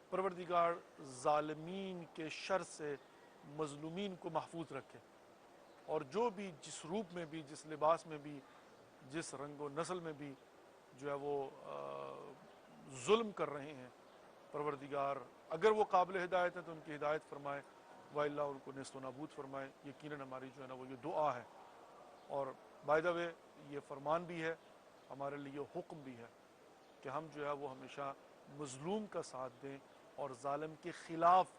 پروردگار ظالمین کے شر سے مظلومین کو محفوظ رکھے, اور جو بھی جس روپ میں بھی, جس لباس میں بھی, جس رنگ و نسل میں بھی جو ہے وہ ظلم کر رہے ہیں, پروردگار اگر وہ قابل ہدایت ہیں تو ان کی ہدایت فرمائے, وَإِلَّا ان کو نیست و نابود فرمائے. یقیناً ہماری جو ہے نا وہ یہ دعا ہے, اور بائی دا وے یہ فرمان بھی ہے ہمارے لیے, حکم بھی ہے کہ ہم جو ہے وہ ہمیشہ مظلوم کا ساتھ دیں اور ظالم کے خلاف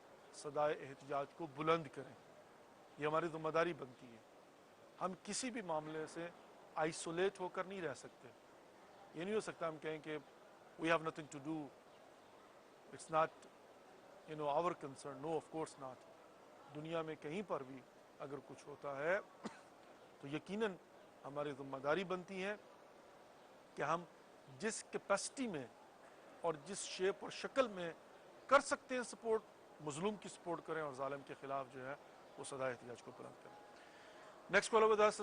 صدائے احتجاج کو بلند کریں. یہ ہماری ذمہ داری بنتی ہے. ہم کسی بھی معاملے سے آئسولیٹ ہو کر نہیں رہ سکتے. یہ نہیں ہو سکتا ہم کہیں کہ we have nothing to do, it's not our concern. No, of course not. دنیا میں کہیں پر بھی اگر کچھ ہوتا ہے تو یقیناً ہماری ذمہ داری بنتی ہے کہ ہم جس کیپیسٹی میں اور جس شیپ اور شکل میں کر سکتے ہیں سپورٹ, مظلوم کی سپورٹ کریں اور ظالم کے خلاف جو ہے وہ صدائے احتجاج کو بلند کریں. Next caller with us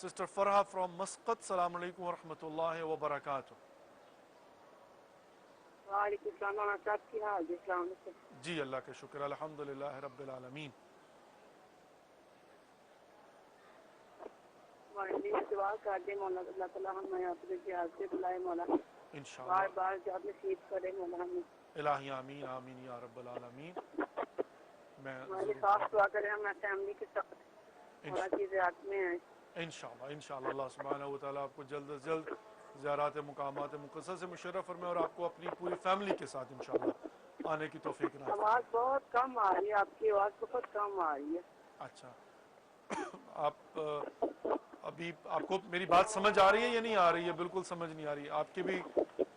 sister Farha from Muscat. السلام علیکم ورحمۃ اللہ وبرکاتہ. وعلیکم السلام ورحمۃ اللہ. کی حال ہے؟ السلام علیکم. جی اللہ کا شکر, الحمد للہ رب العالمین. دعا کر دیں مولا, اللہ تعالیٰ ہمیں اپنے جہاد سے بلائے مولا, انشاءاللہ بار بار جہاد نصیب کرے مولا ہمیں. الہی آمین آمین یا رب العالمین. میں ہماری خاص دعا کریں, ہم فیملی کے ساتھ مولا کی زیارت میں ہیں. انشاءاللہ اللہ سبحانہ و تعالیٰ آپ کو جلد از جلد زیارات مقامات مقدسہ سے مشرف فرمائے, اور آپ کو اپنی پوری فیملی کے ساتھ انشاءاللہ آنے کی توفیق عنایت فرمائے. آواز بہت کم آ رہی ہے, آپ کی آواز بہت کم آ رہی ہے. اچھا, آپ ابھی آپ کو میری بات سمجھ آ رہی ہے یا نہیں آ رہی ہے؟ بالکل سمجھ نہیں آ رہی ہے. آپ کے بھی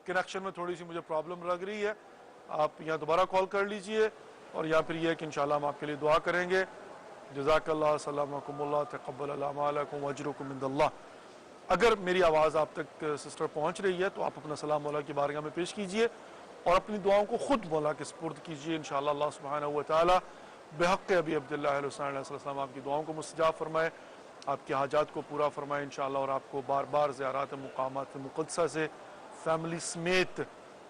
کنیکشن میں تھوڑی سی مجھے پرابلم لگ رہی ہے. آپ یا دوبارہ کال کر لیجئے, اور یا پھر یہ ہے کہ انشاءاللہ ہم آپ کے لیے دعا کریں گے. جزاک اللہ, سلامکم اللہ, تقبل اللہ اعمالکم واجرکم عند اللہ. اگر میری آواز آپ تک سسٹر پہنچ رہی ہے تو آپ اپنا سلام مولا کی بارگاہ میں پیش کیجئے, اور اپنی دعاؤں کو خود مولا کے سپرد کیجئے. انشاءاللہ اللہ سبحانہ و تعالی بحق ابی عبداللہ علیہ السلام آپ کی دعاؤں کو مستجاب فرمائے, آپ کی حاجات کو پورا فرمائے انشاءاللہ, اور آپ کو بار بار زیارات مقامات مقدسہ سے فیملی سمیت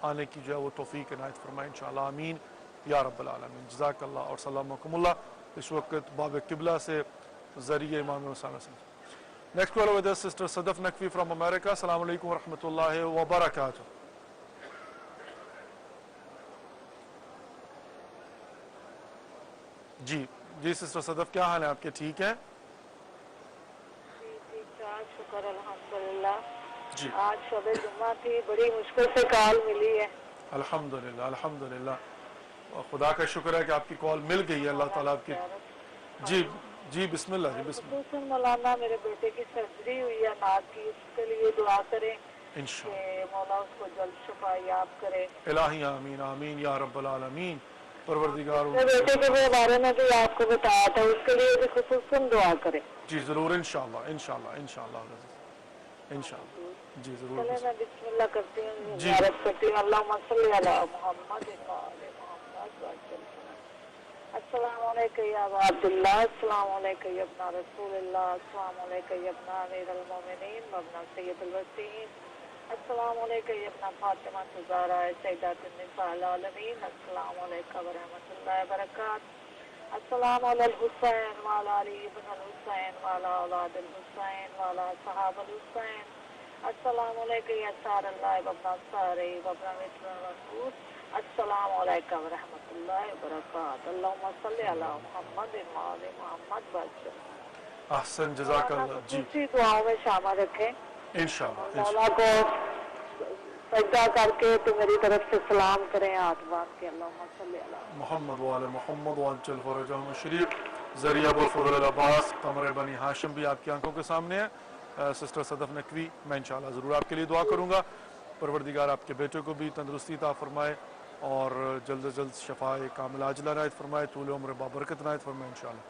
آنے کی جو ہے وہ توفیق عنایت فرمائے انشاءاللہ, آمین یا رب العالمین. جزاک اللہ اور سلامکم اللہ. اس وقت باب قبلہ سے ذریعہ امام Hussain. Next caller with us sister Sadaf Naqvi from America. السلام علیکم ورحمۃ اللہ وبرکاتہ. جی جی سسٹر صدف, کیا حال ہے آپ کے؟ ٹھیک ہیں؟ جی ٹھیک ٹھاک, شکر الحمدللہ. جی آج شب جمعہ تھی, بڑی مشکل سے کال ملی ہے. الحمدللہ الحمدللہ, خدا کا شکر ہے کہ آپ کی کال مل گئی ہے, اللہ تعالیٰ آپ کی. جی جی بسم اللہ, جی بسم اللہ. خصوصاً مولانا میرے بیٹے کی سرجری ہوئی ہے ناک کی, اس کے لیے دعا کریں کہ مولا اس کو جلد شفا یاب کرے. الہی آمین آمین یا رب العالمین. پروردگار میرے بیٹے کے بارے میں بھی آپ کو بتایا تھا, اس کے لیے بھی خصوصاً دعا کریں. جی ضرور انشاءاللہ انشاءاللہ انشاءاللہ انشاءاللہ. جی ضرور. چلے میں بسم اللہ کرتی ہوں, جی زیارت کرتی ہوں. اللہم صلی علی محمد وعلی محمد وسلم. السلام علیکم یا ابا عبداللہ, السلام علیکم یا ابن رسول اللہ, السلام علیکم یا ابن امیر المومنین وابن سید الوسیین, السلام علیکم یا ابن فاطمہ الزہراء سیدۃ النساء العالمین, السلام علیکم ورحمۃ اللہ وبرکاتہ. السلام علی الحسین وعلی علی ابن الحسین وعلی اولاد الحسین وعلی صحاب الحسین السلام علیکم یا سار اللہ وبنا سارے وبنا مصر السلام علیکم ورحمۃ اللہ وبرکاتہ اللہم صلی علی محمد وعلی محمد وسلم. احسن جزاک اللہ. جی خصوصی دعاؤں میں شامل رکھیں انشاءاللہ مولا کو سجدہ کر کے تو میری طرف سے سلام کریں ہاتھ باندھ کے اللہم صلی علی محمد وعلی محمد وعجل فرجہم الشریف. ذریعہ ابوالفضل العباس قمر بنی ہاشم بھی آپ کی آنکھوں کے سامنے ہے. سسٹر صدف نقوی، میں انشاءاللہ ضرور آپ کے لیے دعا کروں گا. پروردگار آپ کے بیٹے کو بھی تندرستی عطا فرمائے اور جلد از جلد شفاء کاملہ عاجلہ عنایت فرمائے، طول عمر بابرکت عنایت فرمائے انشاءاللہ.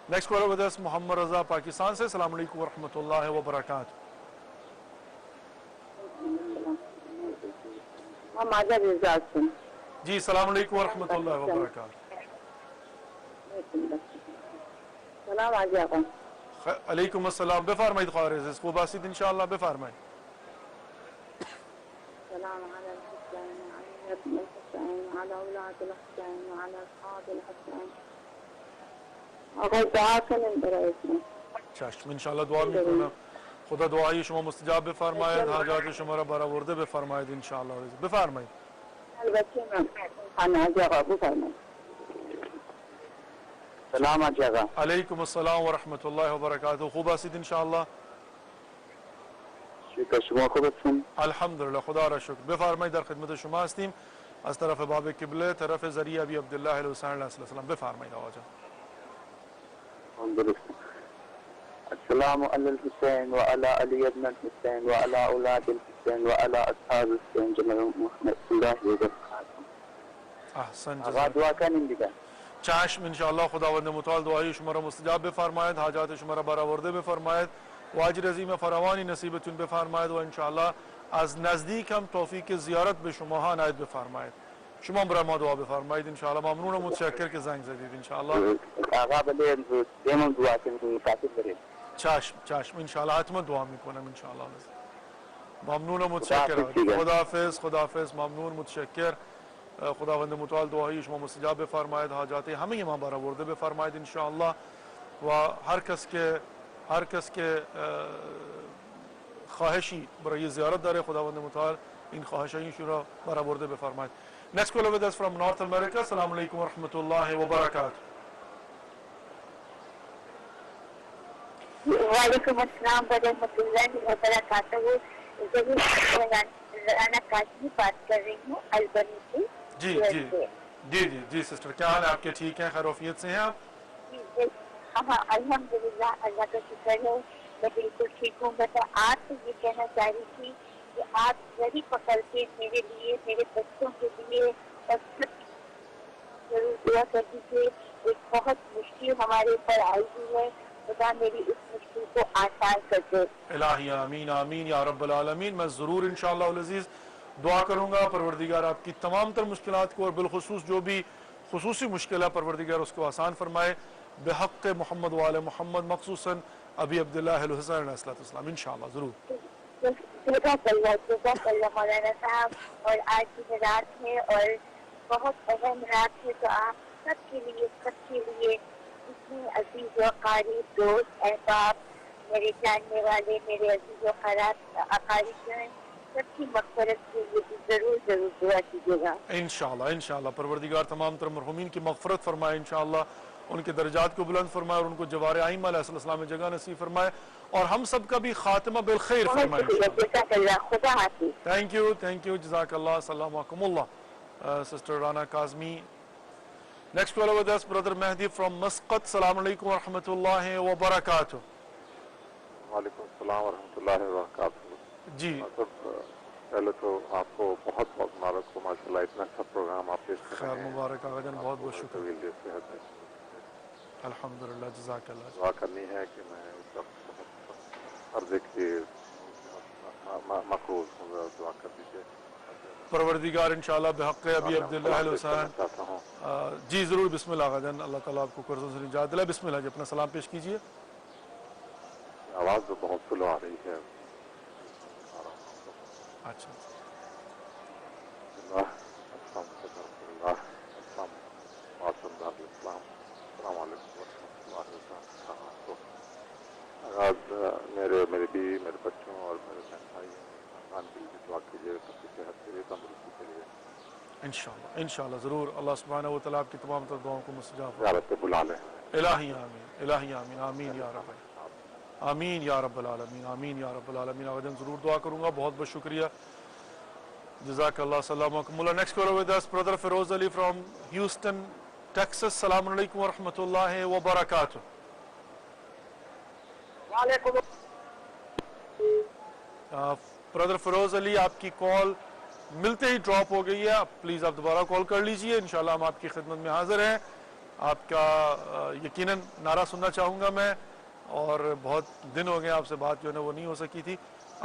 نیکسٹ کالر ود اس محمد رضا پاکستان سے. السلام علیکم ورحمۃ اللہ وبرکاتہ. جی السلام علیکم ورحمۃ اللہ وبرکاتہ. سلام آجی آقا. علیکم السلام. بفرمایید خواهر عزیز، خوب هستید انشاءالله؟ بفرمایید. سلام علی الحسین علی ابن الحسین علی اولاد الحسین علی اصحاب الحسین. آقا دعا کنیم برای اسم. چشم انشاءالله دعا میکنم. خدا دعای شما مستجاب بفرماید، حاجات شما را برآورده بفرماید انشاءالله. بفرمایید. البته من خانه آجی آقا بفرمایید. سلام آجی آقا. علیکم السلام ورحمۃ اللہ وبرکاتہ. خوب هستید انشاءالله؟ شکر شما خوب هستین؟ الحمدلله خدا را شکر. بفرمایید در خدمت شما هستیم از طرف باب قبله، طرف ذریعه ابی عبدالله الحسین علیه السلام. بفرمایید آقا جان. درست. السلام علی الحسین و علی علی ابن الحسین و علی اولاد الحسین و علی اصحاب الحسین جناب محمد الله وبرکاته. احسن آقا جزاک. دعا کنیم دیگه. چشم انشاءالله خداوند متعال دعای شما را مستجاب بفرماید، حاجات شما را برآورده بفرماید و اجر عظیم فراوانی نصیبتون بفرماید و انشاءالله از نزدیک هم توفیق زیارت به شما ها عنایت بفرماید. شما برای ما دعا بفرمایید انشاءالله. ممنون و متشکر که زنگ زدید انشاءالله. آقا بله دیمون دعا کنیم تاثیر بریم. چشم انشاءالله حتما دعا میکنم انشاءالله. ممنون و متشکر. خداحافظ خداحافظ. ممنون متشکر. خداوند متعال دعای شما مستجاب بفرماید، حاجات همه ما برآورده بفرماید انشاءالله و هر کس که خواهشی برای زیارت داره خداوند متعال این خواهشایشون را برآورده بفرماید. Next caller with us from North America. السلام علیکم ورحمۃ اللہ وبرکاتہ. وعلیکم السلام ورحمۃ اللہ وبرکاتہ. رانا کاشمی بات کر رہی ہوں البنی سے. جی سسٹر کیا حال ہے آپ کے؟ ٹھیک ہیں، خیروفیت سے ہیں آپ؟ ہاں الحمدللہ اللہ کا شکر ہے میں بالکل ٹھیک ہوں. بس آپ سے یہ کہنا چاہ رہی تھی کہ آپ گھڑی پکڑ کے میرے لیے، میرے بچوں کے لیے اور ضرور دعا کر دیجیے. ایک بہت مشکل ہمارے اوپر آئی ہوئی ہے، خدا میری اس مشکل کو آسان کر دے. الہی آمین آمین یا رب العالمین. میں ضرور انشاءاللہ العزیز دعا کروں گا پروردگار آپ کی تمام تر مشکلات کو اور بالخصوص جو بھی خصوصی مشکل ہے پروردگار اس کو آسان فرمائے بحق محمد وآل محمد، مخصوصاً ابی عبداللہ الحسین علیہ السلام انشاءاللہ ضرور. جزاک اللہ مولانا صاحب. اور آج کی رات ہے اور بہت اہم رات ہے، تو آپ سب کے لیے اتنے عزیز و قریب دوست احباب، میرے جاننے والے، میرے عزیز و اقارب جو ہیں، سب کی مغفرت کے لیے ضرور دعا کیجیے گا. انشاءاللہ پروردگار تمام تر مرحومین کی مغفرت فرمائے انشاءاللہ، ان کے درجات کو بلند فرمائے اور ان کو جوار ائمہ علیہ السلام میں جگہ نصیب فرمائے اور ہم سب کا بھی خاتمہ بالخیر فرمائے انشاءاللہ. خدا حافظ. تھینک یو جزاک اللہ. السلام علیکم اللہ. Sister Rana Kazmi. Next caller with us brother Mehdi from Muscat. السلام علیکم ورحمۃ اللہ وبرکاتہ. وعلیکم السلام ورحمۃ اللہ وبرکاتہ. جی پہلے تو آپ کو بہت بہت مبارک ہو، ماشاء اللہ اتنا اچھا پروگرام آپ پیش کر خیر رہے ہیں. مبارک آقا جان، بہت بہت شکر. طویل صحت ہے. الحمدللہ جزاک اللہ. دعا کرنی ہے کہ میں اس وقت بہت عرضے کے مقروض ہوں، دعا کر دیجیے. پروردگار انشاءاللہ بحق ابی عبداللہ الحسین. چاہتا ہوں. جی ضرور. بسم اللہ آقا جان. اللہ تعالیٰ آپ کو قرضوں سے نجات دلائے. بسم اللہ جی اپنا سلام پیش کیجیے. آواز تو بہت سلو آ رہی ہے. اچھا السلام علیکم ورحمۃ اللہ وبرکاتہ. میرے بیوی، میرے بچوں اور میرے انشاءاللہ ضرور. اللہ سبحانہ و تعالیٰ آپ کی تمام تر دعاؤں کو مستجاب یا رب العالمین. الہی آمین الہی آمین آمین یا رب آمین یا رب العالمین آمین یا رب العالمین. آگے جان ضرور دعا کروں گا. بہت بہت شکریہ. جزاک اللہ. السلام علیکم. Next caller with us brother Feroz Ali from Houston Texas. السلام علیکم ورحمۃ اللہ وبرکاتہ. وعلیکم برادر فیروز علی آپ کی کال ملتے ہی ڈراپ ہو گئی ہے. پلیز آپ دوبارہ کال کر لیجئے. انشاءاللہ ہم آپ کی خدمت میں حاضر ہیں. آپ کا یقیناً نعرہ سننا چاہوں گا میں, اور بہت دن ہو گئے آپ سے بات جو ہے نا وہ نہیں ہو سکی تھی.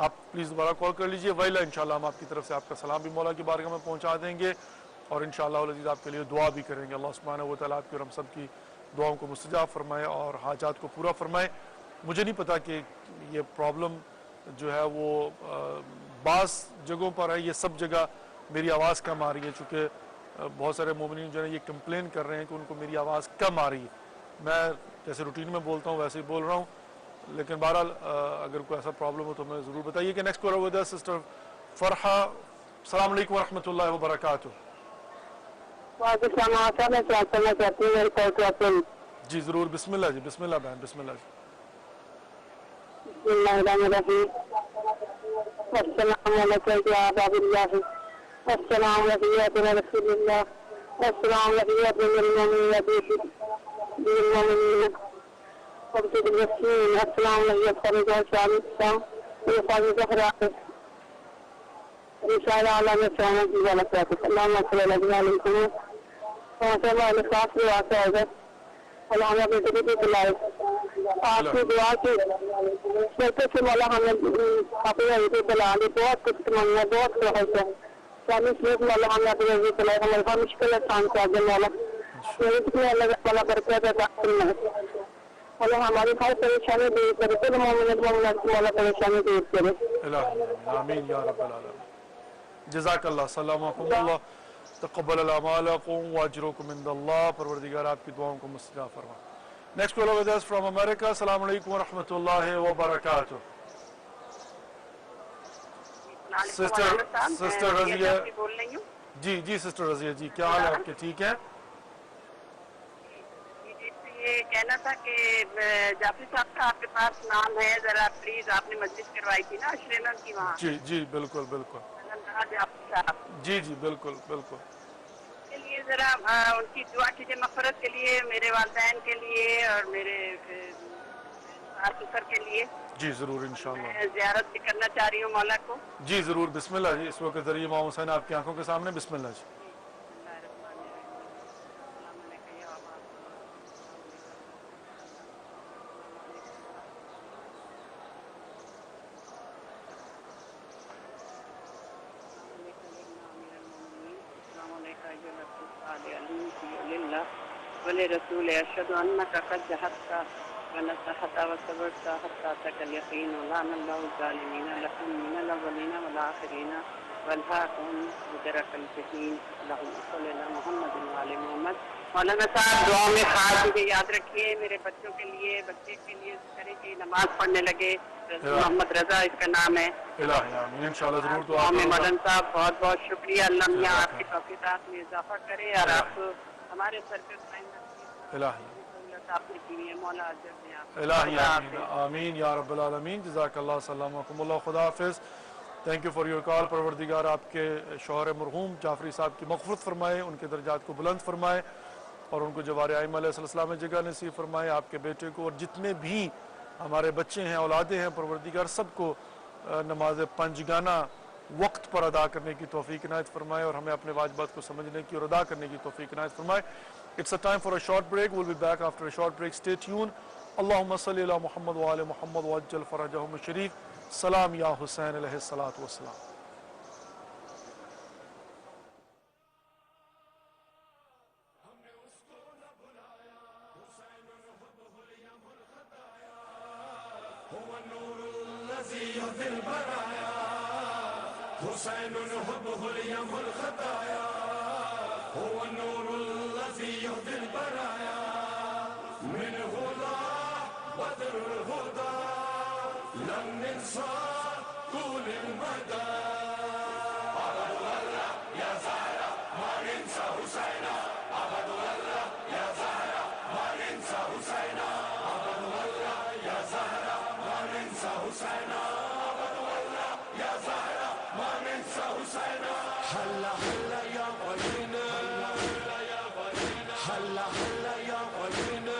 آپ پلیز دوبارہ کال کر لیجئے. ویلا انشاءاللہ ہم آپ کی طرف سے آپ کا سلام بھی مولا کی بارگاہ میں پہنچا دیں گے, اور انشاءاللہ العزیز آپ کے لیے دعا بھی کریں گے. اللہ سبحانہ و تعالیٰ آپ کی اور ہم سب کی دعاؤں کو مستجاب فرمائے اور حاجات کو پورا فرمائے. مجھے نہیں پتا کہ یہ پرابلم جو ہے وہ بعض جگہوں پر ہے, یہ سب جگہ میری آواز کم آ رہی ہے, چونکہ بہت سارے مومنین جو ہے یہ کمپلین کر رہے ہیں کہ ان کو میری آواز کم آ رہی ہے. میں جیسے روٹین میں بولتا ہوں ویسے ہی بول رہا ہوں, لیکن بہرحال اگر کوئی ایسا پرابلم ہو تو ہمیں ضرور بتائیے. کہ next caller with us sister Farha. السلام علیکم ورحمۃ اللہ وبرکاتہ. وعلیکم السلام. میں کیا کرنا چاہتی ہوں, میری کال کو آپ جی ضرور. بسم اللہ جی, بسم اللہ بہن, بسم اللہ جی. بسم اللہ الرحمن الرحیم. السلام علیکم یا باب اللہ. السلام علیکم یا رسول اللہ. السلام علیکم یا المؤمنین بالمؤمنین. السلام علیکم فرج السلام یہ فاضل ظہرات رسالہ عالم السلام کی برکات. اللهم صل علی محمد وعلى آل محمد وسلم. علامہ بیٹے بھی بلائے آپ کی دعا کی بلکہ سے مولا ہمیں اپنے عزیز بلا لی. بہت کچھ منگا, بہت بہت ہے یعنی اس لیے مولا ہمیں اپنے عزیز بلائے. ہمارا مشکل آسان کر دے مولا. میری اللہ برکت ہے مولا. ہماری ہر پریشانی دور کرے. کل مومنت مولا پریشانی دور کرے. آمین یا رب العالمین. جزاک اللہ. السلام علیکم. اللہ تقبل الاعمالکم واجرکم عند اللہ. پروردگار آپ کی دعاؤں کو مستجاب فرمائے. Next caller with us from America. السلام علیکم ورحمۃ اللہ وبرکاتہ. سسٹر رضیہ جی. جی سسٹر رضیہ جی, کیا حال ہے آپ کے؟ ٹھیک ہیں؟ یہ کہنا تھا کہ جعفری صاحب کا آپ کے پاس نام ہے, ذرا پلیز آپ نے مجلس کروائی تھی نا شریلن کی وہاں. جی جی بالکل بالکل. جعفری صاحب جی جی بالکل بالکل. کے لیے ذرا ان کی دعا کیجیے مغفرت کے لیے, میرے والدین کے لیے اور میرے ساس سسر کے لیے. جی ضرور انشاءاللہ. میں زیارت بھی کرنا چاہ رہی ہوں مولا کو. جی ضرور. بسم اللہ جی. اس وقت ذریعہ امام حسین آپ کی آنکھوں کے سامنے. بسم اللہ جی. رسول اشهد انك قد جهدت ونصحت وصبرت حتى اتاك اليقين ولعن الله الظالمين لكم من الاولين والاخرين والهاكم بدرك الجحيم. اللهم صل على محمد وعلى محمد. مولانا صاحب دعا میں خاص مجھے یاد رکھیے, میرے بچوں کے لیے, بچے کے لیے کریں کہ نماز پڑھنے لگے. محمد رضا اس کا نام ہے. انشاءاللہ ضرور دعا میں. مولانا صاحب بہت بہت شکریہ. اللہ میاں آپ کی توفیقات میں اضافہ کرے اور آپ ہمارے سر پہ الہی آمین یا رب العالمین. جزاک اللہ. السلام علیکم. اللہ خدا حافظ. Thank you for your call. پروردگار آپ کے شوہر مرحوم جعفری صاحب کی مغفرت فرمائے, ان کے درجات کو بلند فرمائے, اور ان کو جوار ائمہ علیہ السلام میں جگہ نصیب فرمائے. آپ کے بیٹے کو اور جتنے بھی ہمارے بچے ہیں, اولادیں ہیں, پروردگار سب کو نماز پنجگانہ وقت پر ادا کرنے کی توفیق عنایت فرمائے, اور ہمیں اپنے واجبات کو سمجھنے کی اور ادا کرنے کی توفیق عنایت فرمائے. It's a time for a short break. We'll be back after a short break. Stay tuned. Allahumma salli ala Muhammad wa ala Muhammad wa ajjal farajahum sharif. Salam ya Hussein alayhi salatu wassalam. حسين حبه اليم الخطايا هو النور الذي يهدي البرايا منه لاح بدر الهدى لم ننسى طول المدى على الولع يا زهرة حسينا عبد الله يا زهرة ما ننسى حسينا عبد الله يا زهرة ما ننسى حسينا عبد الله يا زهرة ما ننسى حسينا هلا هلا يا ولينا هلا يا ولينا هلا هلا يا ولينا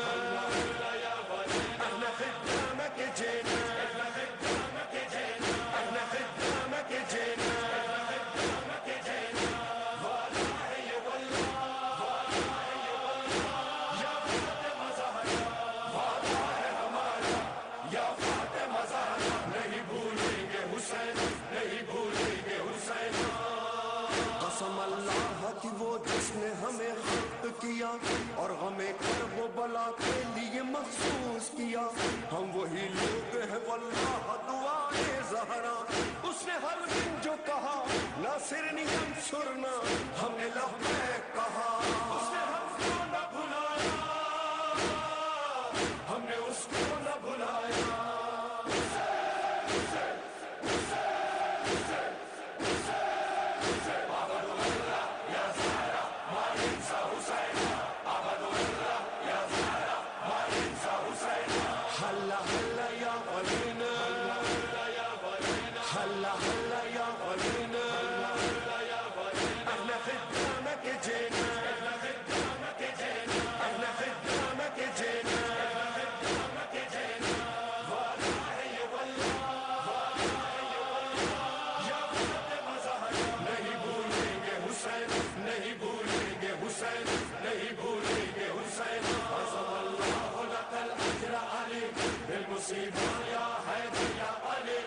هلا يا ولينا احنا خدامك جينا احنا خدامك جينا احنا خدامك جينا قسم اللہ کی وہ جس نے ہمیں خلق کیا اور ہمیں کرب و بلا کے لیے مخصوص کیا ہم وہی لوگ ہیں واللہ دعائے زہرا اس نے ہر دن جو کہا ناصرنی انصرنا ہم نے لبیک کہا اس نے ہم کو نہ بھلایا ہم نے اس کو نہ بھلایا هلا هلا يا ولينا هلا يا ولينا هلا هلا يا ولينا هلا يا ولينا احنا خدامك جينا احنا خدامك جينا احنا خدامك جينا احنا خدامك جينا والله والله يا فاطمة زهرا نہیں بھولیں گے حسین نہیں بھولیں گے حسین نہیں بھولیں گے حسین عظم اللہ لك الاجر علی بالمصیبہ یا حیدر یا علی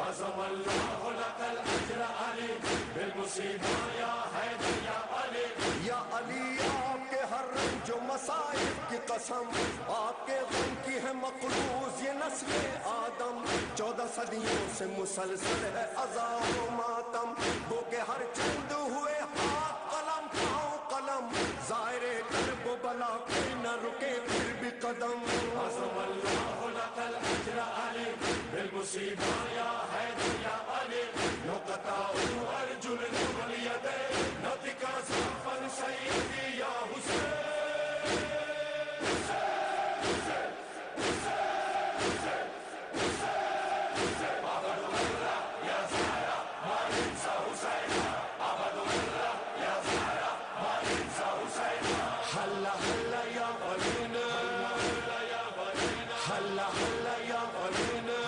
عظم اللہ لك الاجر علی بالمصیبہ یا حیدر یا علی یا علی آپ کے ہر رنج و مصائب کی قسم آپ کے غم کی ہے مقروض یہ نسل آدم 14 صدیوں سے مسلسل ہے عذاب و ماتم وہ کہ ہر چند ہوئے ہاتھ قلم پاؤں قلم ظاہر کرب و بلا کے نہ رکے پھر بھی قدم عظم اللہ لك الاجر علی بالمصیبہ یا حیدر یا علی نقطع ارجل والیدین نطق زعفا سیدی یا حسین هلا هلا يا ولينا هلا يا ولينا هلا هلا يا ولينا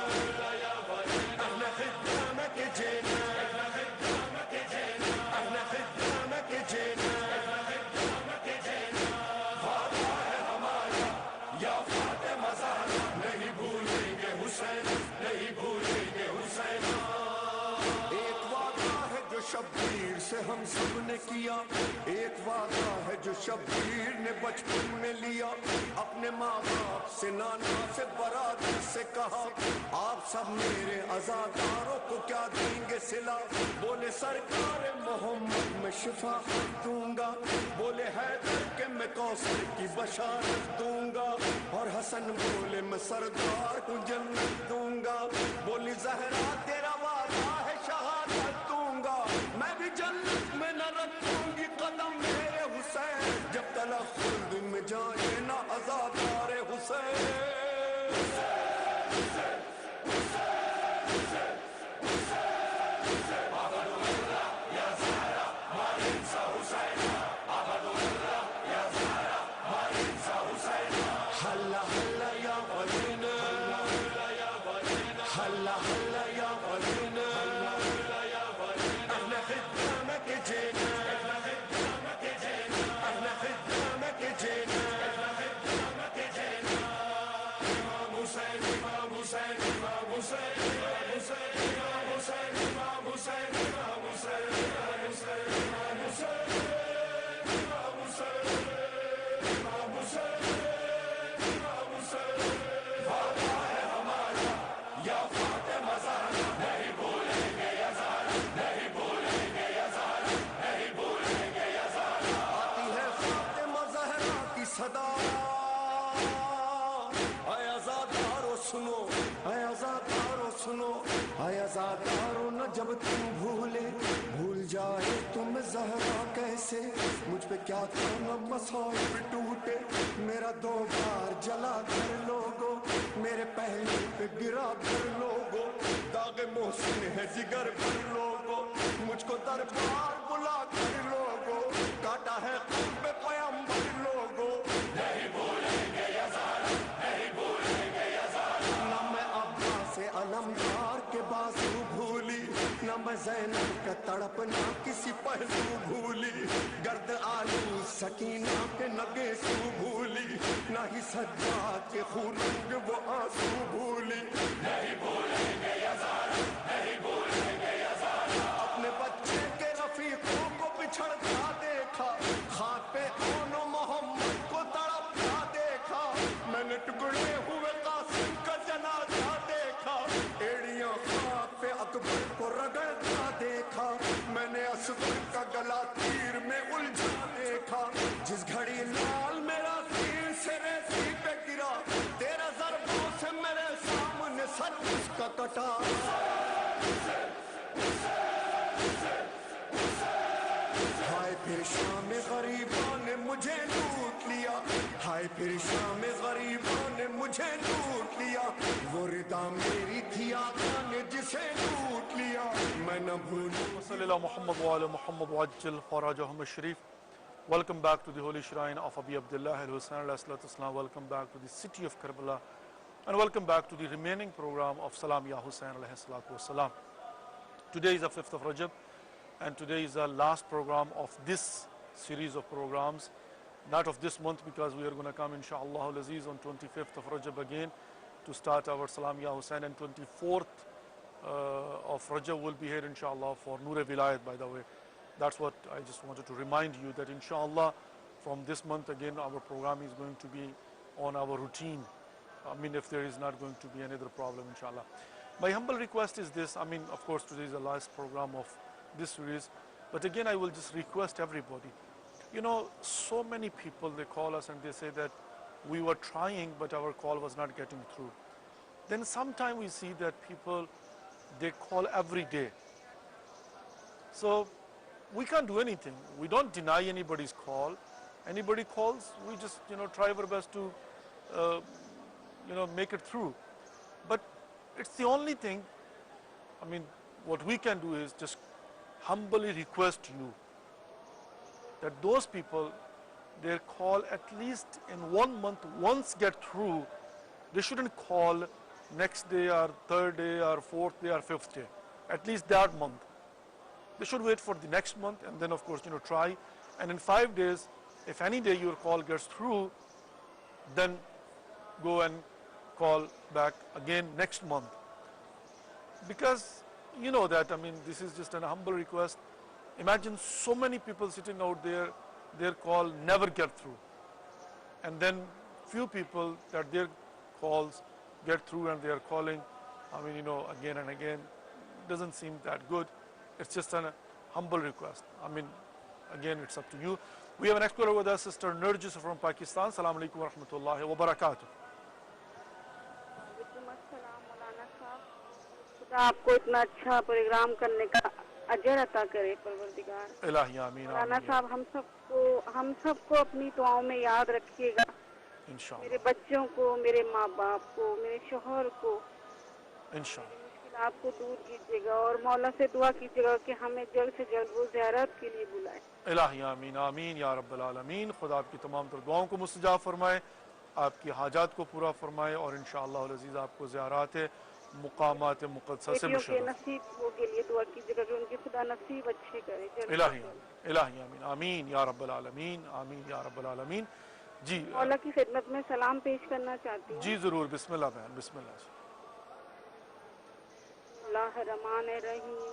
هلا يا ولينا احنا خدامك جينا احنا خدامك جينا احنا خدامك جينا احنا خدامك جينا والله ہمارا یا فاطمہ زہرا نہیں بھولیں گے حسین نہیں بھولیں گے حسین ایک وعدہ ہے جو شبیر سے ہم سب نے کیا ایک وعدہ ہے جو شبیر نے بچپن میں لیا اپنے ماں باپ سے نانا سے برادر سے کہا آپ سب میرے عزاداروں کو کیا دیں گے صلہ بولے سرکار محمد میں شفاعت دوں گا بولے حیدر کہ میں کوثر کی بشارت دوں گا اور حسن بولے میں سردار کو جنت دوں گا بولی زہرا تیرا وعدہ ہے شہادت دوں گا میں بھی جنت میں نہ رکھوں گی قدم میرے حسین جب تلخ خلد میں جائے نہ عزادار حسین هلا هلا يا ولينا هلا يا ولينا هلا هلا يا ولينا هلا يا ولينا احنا خدامك جينا کیا تھا مصائب ٹوٹے میرا 2 بار جلا گھر لوگوں میرے پہلے پہ گرا گھر لوگوں داغ محسن ہے جگر بھر لوگوں مجھ کو دربار بلا کر لوگوں کاٹا ہے قلب پیغمبر لوگوں نہیں بھولیں گے یزار نہیں بھولیں گے یزار نہ میں عباس علمدار کے بازو بھولی نہ میں زینب کا تڑپنا کسی پہلو بھولی گرد آلو سکینہ کے نگے سو بھولی نہ ہی سجاد کے خون رنگ وہ آنسو بھولی نہیں بھولیں گے یزار نہیں بھولیں گے یزار اپنے بچے کے رفیقوں کو بچھڑتا دیکھا خاک پہ اون و محمد کو تڑپتا دیکھا میں نے ٹکڑے ہوئے قاسم کا جنازہ دیکھا ایڑیاں خاک پہ اکبر کو رگڑتا دیکھا میں نے اصغر کا گلا تیر میں الجھا دیکھا جس گھڑی لال میرا سین سے ریسی پہ گرا 13 ضربوں سے میرے سامنے سر اس کا کٹا ہائے پھر شام غریباں نے مجھے لوٹ لیا ہائے پھر شام غریباں نے مجھے لوٹ لیا وہ ردا میری تھی آقا نے جسے لوٹ لیا میں نہ بھولوں صلی اللہ محمد وعلی محمد وعجل فرجهم الشریف. Welcome back to the holy shrine of Abi Abdullah al-Hussein alayhi salatu wassalam. Welcome back to the city of Karbala and welcome back to the remaining program of Salam Ya Hussein alayhi salatu wassalam. Today is the 5th of Rajab and today is the last program of this series of programs, not of this month because we are going to come inshallah al-Aziz on 25th of Rajab again to start our Salam Ya Hussein, and 24th of Rajab will be here inshallah for Noor Vilayat, by the way. That's what I just wanted to remind you, that inshallah from this month again our program is going to be on our routine. I mean, if there is not going to be any other problem, inshallah. My humble request is this. I mean, of course today is the last program of this series, but again I will just request everybody. You know, so many people, they call us and they say that we were trying but our call was not getting through. Then sometime we see that people, they call every day. So we can't do anything. We don't deny anybody's call. Anybody calls, we just, try our best to, make it through. But it's the only thing, I mean, what we can do is just humbly request you that those people, their call at least in 1 month once get through. They shouldn't call next day or third day or fourth day or fifth day, at least that month. They should wait for the next month and then of course, try. And in 5 days, if any day your call gets through, then go and call back again next month. Because you know that, I mean, this is just a humble request. Imagine so many people sitting out there, their call never get through. And then few people that their calls get through and they are calling, I mean, again and again, doesn't seem that good. It's just a humble request. I mean, again, it's up to you. We have an next caller with us, Sister Nerjis from Pakistan. Assalamu alaikum wa rahmatullahi wa barakatuh. آپ کو اتنا اچھا programme کرنے کا اجر عطا کرے پروردگار. الہی آمین. مولانا صاحب ہم سب کو اپنی دعاؤں میں یاد رکھیے گا. میرے بچوں کو, میرے ماں باپ کو, میرے شوہر کو انشاءاللہ مشکلات کو دور کیجیے گا اور مولا سے دعا کیجیے گا کہ ہمیں جلد سے جلد وہ زیارت کے لیے بلائے. الہی آمین آمین یا رب العالمین. خدا آپ کی تمام تر دعاؤں کو مستجاب فرمائے, آپ کی حاجات کو پورا فرمائے اور انشاءاللہ العزیز آپ کو زیارات مقامات مقدسہ سے کے نصیب کے لیے دعا کیجیے گا کہ ان کے خدا نصیب اچھے کرے. الہی آمین آمین یا رب العالمین آمین یا رب العالمین. جی مولا کی خدمت میں سلام پیش کرنا چاہتی ہوں. جی ضرور. بسم اللہ بہن, بسم اللہ. اللہ الرحمن الرحیم.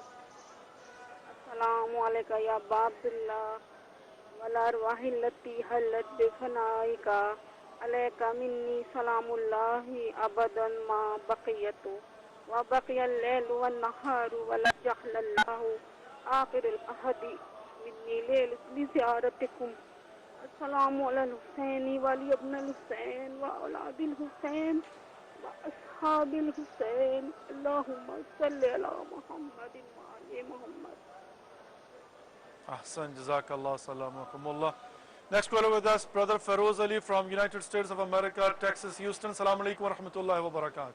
السلام علیکم یا ابا عبداللہ والارواح التی حلت بفنائک علیک منی سلام اللہ ابدا ما بقیت وبقی اللیل والنہار ولا جعل اللہ آخر العہد منی لیل لزیارتکم. السلام علی الحسین وعلی ابن الحسین واولاد الحسین واصحاب الحسین. اللہم صلی علی محمد وعلی محمد. احسن, جزاک اللہ, سلامکم اللہ. Next caller with us, brother Feroz Ali from United States of America, Texas, Houston. Assalamu alaikum wa rahmatullahi wa barakatuh.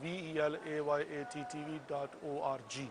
VELAYATTV.org।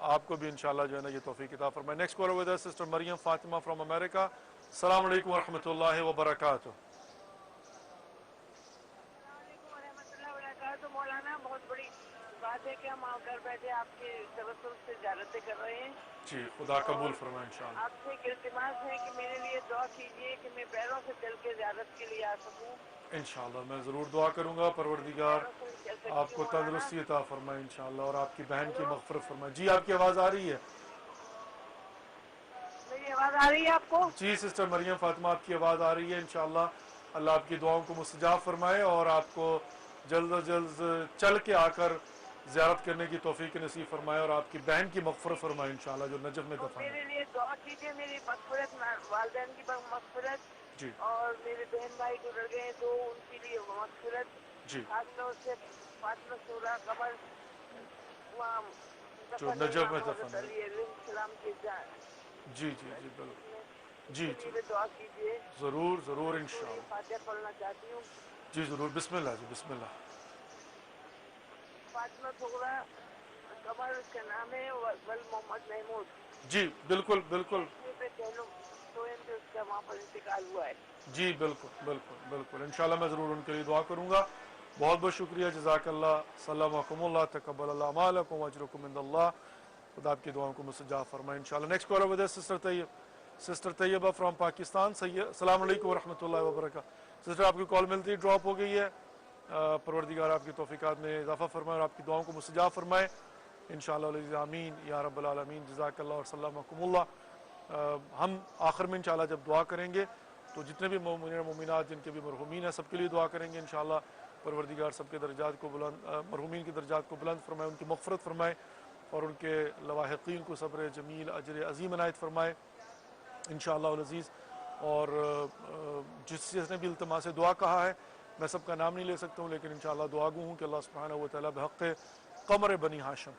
آپ کو بھی انشاءاللہ جو ہے نا یہ توفیق عطا فرمائے. Next caller with us sister Maryam Fatima from America. السلام علیکم ورحمۃ اللہ وبرکاتہ. تو مولانا بہت بڑی بات ہے کہ ہم گھر بیٹھے آپ کے توسل سے زیارتیں کر رہے ہیں. جی خدا قبول فرمائے انشاءاللہ. آپ سے ایک التماس ہے کہ میرے لیے دعا کیجیے کہ میں پیروں سے چل کے زیارت کے لیے آ سکوں. انشاءاللہ میں ضرور دعا کروں گا. پروردگار آپ کو تندرستی عطا فرمائے انشاءاللہ اور آپ کی بہن کی مغفرت فرمائے. جی آپ کی آواز آ رہی ہے؟ میری آواز آ رہی ہے آپ کو؟ جی سسٹر مریم فاطمہ آپ کی آواز آ رہی ہے. انشاءاللہ اللہ آپ کی دعاؤں کو مستجاب فرمائے اور آپ کو جلد از جلد چل کے آ کر زیارت کرنے کی توفیق نصیب فرمائے اور آپ کی بہن کی مغفرت فرمائے انشاءاللہ جو نجف میں دفن ہے. میرے لیے دعا کیجیے میری مغفرت, والدین کی مغفرت. جی اور میرے بہن بھائی گزر گئے تو ان کے لیے مغفرت. جی خاص طور سے فاطمہ سورہ قمر جو نجف میں دفن ہے. السلام کی جان. جی جی جی بالکل. جی جی دعا کیجیے. ضرور ضرور انشاءاللہ. فاتحہ پڑھنا چاہتی ہوں. جی ضرور. بسم اللہ جی بسم اللہ. فاطمہ سورہ قمر اس کا نام ہے ول محمد محمود. جی بالکل بالکل. اس کا وہاں پر انتقال ہوا ہے. جی بالکل بالکل بالکل انشاءاللہ میں ضرور ان کے لیے دعا کروں گا. بہت بہت شکریہ. جزاک اللہ. سلامکم اللہ. تقبل اللہ اعمالکم واجرکم عند اللہ. خدا آپ کی دعاؤں کو مستجاب فرمائے انشاءاللہ. Next caller with us sister Tayyab. Sister Tayyaba from Pakistan. السلام علیکم ورحمۃ اللہ وبرکاتہ. سسٹر آپ کی کال ملتی ڈراپ ہو گئی ہے. پروردگار آپ کی توفیقات میں اضافہ فرمائے اور آپ کی دعاؤں کو مستجاب فرمائے انشاءاللہ. آمین یا رب العالمین. جزاک اللہ اور سلامکم اللہ. ہم آخر میں انشاءاللہ جب دعا کریں گے تو جتنے بھی مومنین مومنات جن کے بھی مرحومین ہیں سب کے لیے دعا کریں گے انشاءاللہ. پروردگار سب کے درجات کو بلند, مرحومین کے درجات کو بلند فرمائے, ان کی مغفرت فرمائے اور ان کے لواحقین کو صبر جمیل اجر عظیم عنایت فرمائے انشاءاللہ العزیز. اور جس نے بھی التماس دعا کہا ہے میں سب کا نام نہیں لے سکتا ہوں لیکن انشاءاللہ دعا گو ہوں کہ اللہ سبحانہ و تعالیٰ بحق قمر بنی ہاشم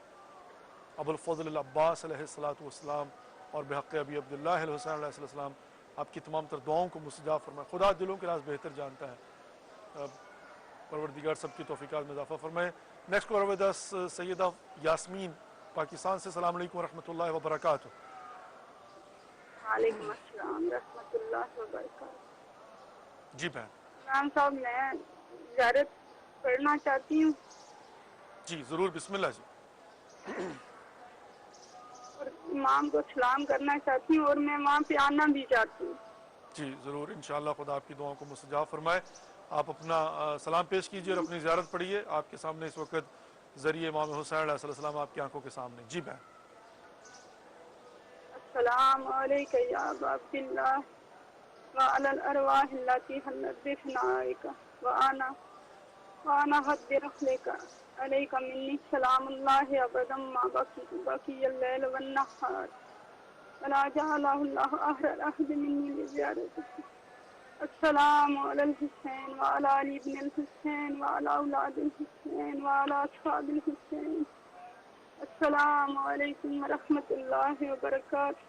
ابو الفضل العباس علیہ الصلاۃ والسلام اور بحق ابی عبداللہ الحسین علیہ السلام آپ کی تمام تر دعاؤں کو مستجاب فرمائے. خدا دلوں کے راز بہتر جانتا ہے. پروردگار سب کی توفیقات میں اضافہ فرمائے. نیکسٹ کالر ود اس سیدہ یاسمین پاکستان سے. السلام علیکم ورحمۃ اللہ وبرکاتہ. وعلیکم السلام رحمۃ اللہ وبرکاتہ. جی بہن. امام صاحب میں زیارت پڑھنا چاہتی ہوں. جی ضرور. بسم اللہ جی. اور امام کو سلام کرنا چاہتی ہوں اور میں وہاں پہ آنا بھی چاہتی ہوں. جی ضرور انشاءاللہ. خدا آپ کی دعاؤں کو مستجاب فرمائے. آپ اپنا سلام پیش کیجئے اور اپنی زیارت پڑھیے. آپ کے سامنے اس وقت ذریعہ امام حسین علیہ السلام آپ کی آنکھوں کے سامنے. جی بہن. السلام علیکم یا ابا عبداللہ وعلی الارواح التي حلت بفنائک وانا حد رحلک علیک منی سلام اللہ ابدا ما بقی اللیل والنہار ولا جعلہ اللہ احرر احد منی لزیارتک. السلام علی الحسین وعلی علی ابن الحسین وعلی اولاد الحسین وعلی اصحاب الحسین. السلام علیکم ورحمۃ اللہ وبرکاتہ.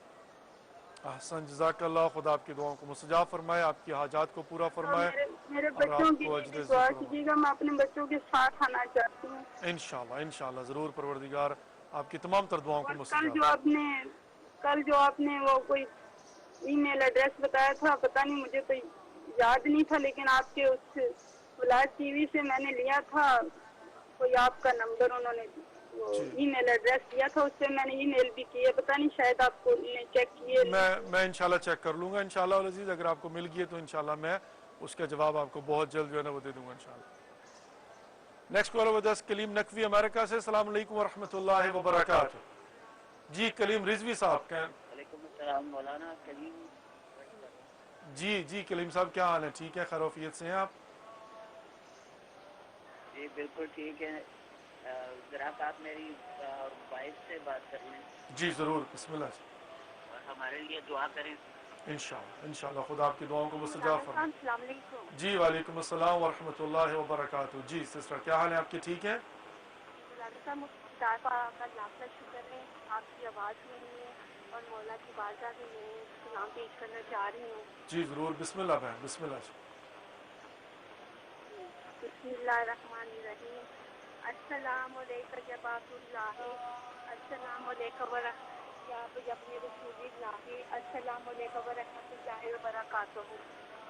احسن. جزاک اللہ. خدا آپ کی دعاؤں کو مستجاب فرمائے, آپ کی حاجات کو پورا فرمائے میرے اور بچوں آپ کے کو لیے اجر بھی عظیم دعا فرمائے. کیجیے گا. میں اپنے بچوں کے ساتھ آنا چاہتی ہوں. انشاءاللہ انشاءاللہ ضرور. پروردگار آپ کی تمام تر دعاؤں کو اور مستجاب. کل جو آپ نے وہ کوئی ای میل ایڈریس بتایا تھا پتہ نہیں مجھے تو یاد نہیں تھا لیکن آپ کے اس ولایت ٹی وی سے میں نے لیا تھا کوئی آپ کا نمبر انہوں نے وہ ای میل ایڈریس دیا تھا اس سے میں نے ای میل بھی کی ہے. پتہ نہیں شاید آپ کو چیک کیے. میں انشاءاللہ چیک کر لوں گا انشاءاللہ العزیز. اگر آپ کو مل گئی تو انشاءاللہ میں اس کا جواب آپ کو بہت جلد جو ہے نا وہ دے دوں گا انشاءاللہ. نیکسٹ کالر ود اس کلیم نقوی امریکہ سے. السلام علیکم ورحمۃ اللہ وبرکاتہ. جی کلیم رضوی صاحب. وعلیکم السلام مولانا کلیم. جی جی کلیم صاحب کیا حال ہے؟ ٹھیک ہے خیریت سے ہیں آپ؟ جی بالکل ٹھیک ہے. ذرا آپ میری وائف سے بات کر لیں. جی ضرور. بسم اللہ جی. اور ہمارے لیے دعا کریں. انشاءاللہ انشاءاللہ. خدا آپ کی دعاؤں کو مستجاب فرمائے. السلام علیکم. جی وعلیکم السلام ورحمۃ اللہ وبرکاتہ. جی سسٹر کیا حال ہے آپ کے؟ ٹھیک ہے. مولانا صاحب کا لاکھ شکر ہے آپ کی آواز سنی ہے اور مولا کی بارگاہ میں میں سلام پیش کرنا چاہ رہی ہوں. جی ضرور. بسم اللہ بہن. بسم اللہ جی. بسم اللہ الرحمن الرحیم. السلام علیکم جبات اللہ، السلام علیکم ابن رسول اللہ، السلام علیکم ورحمۃ اللہ وبرکاتہ۔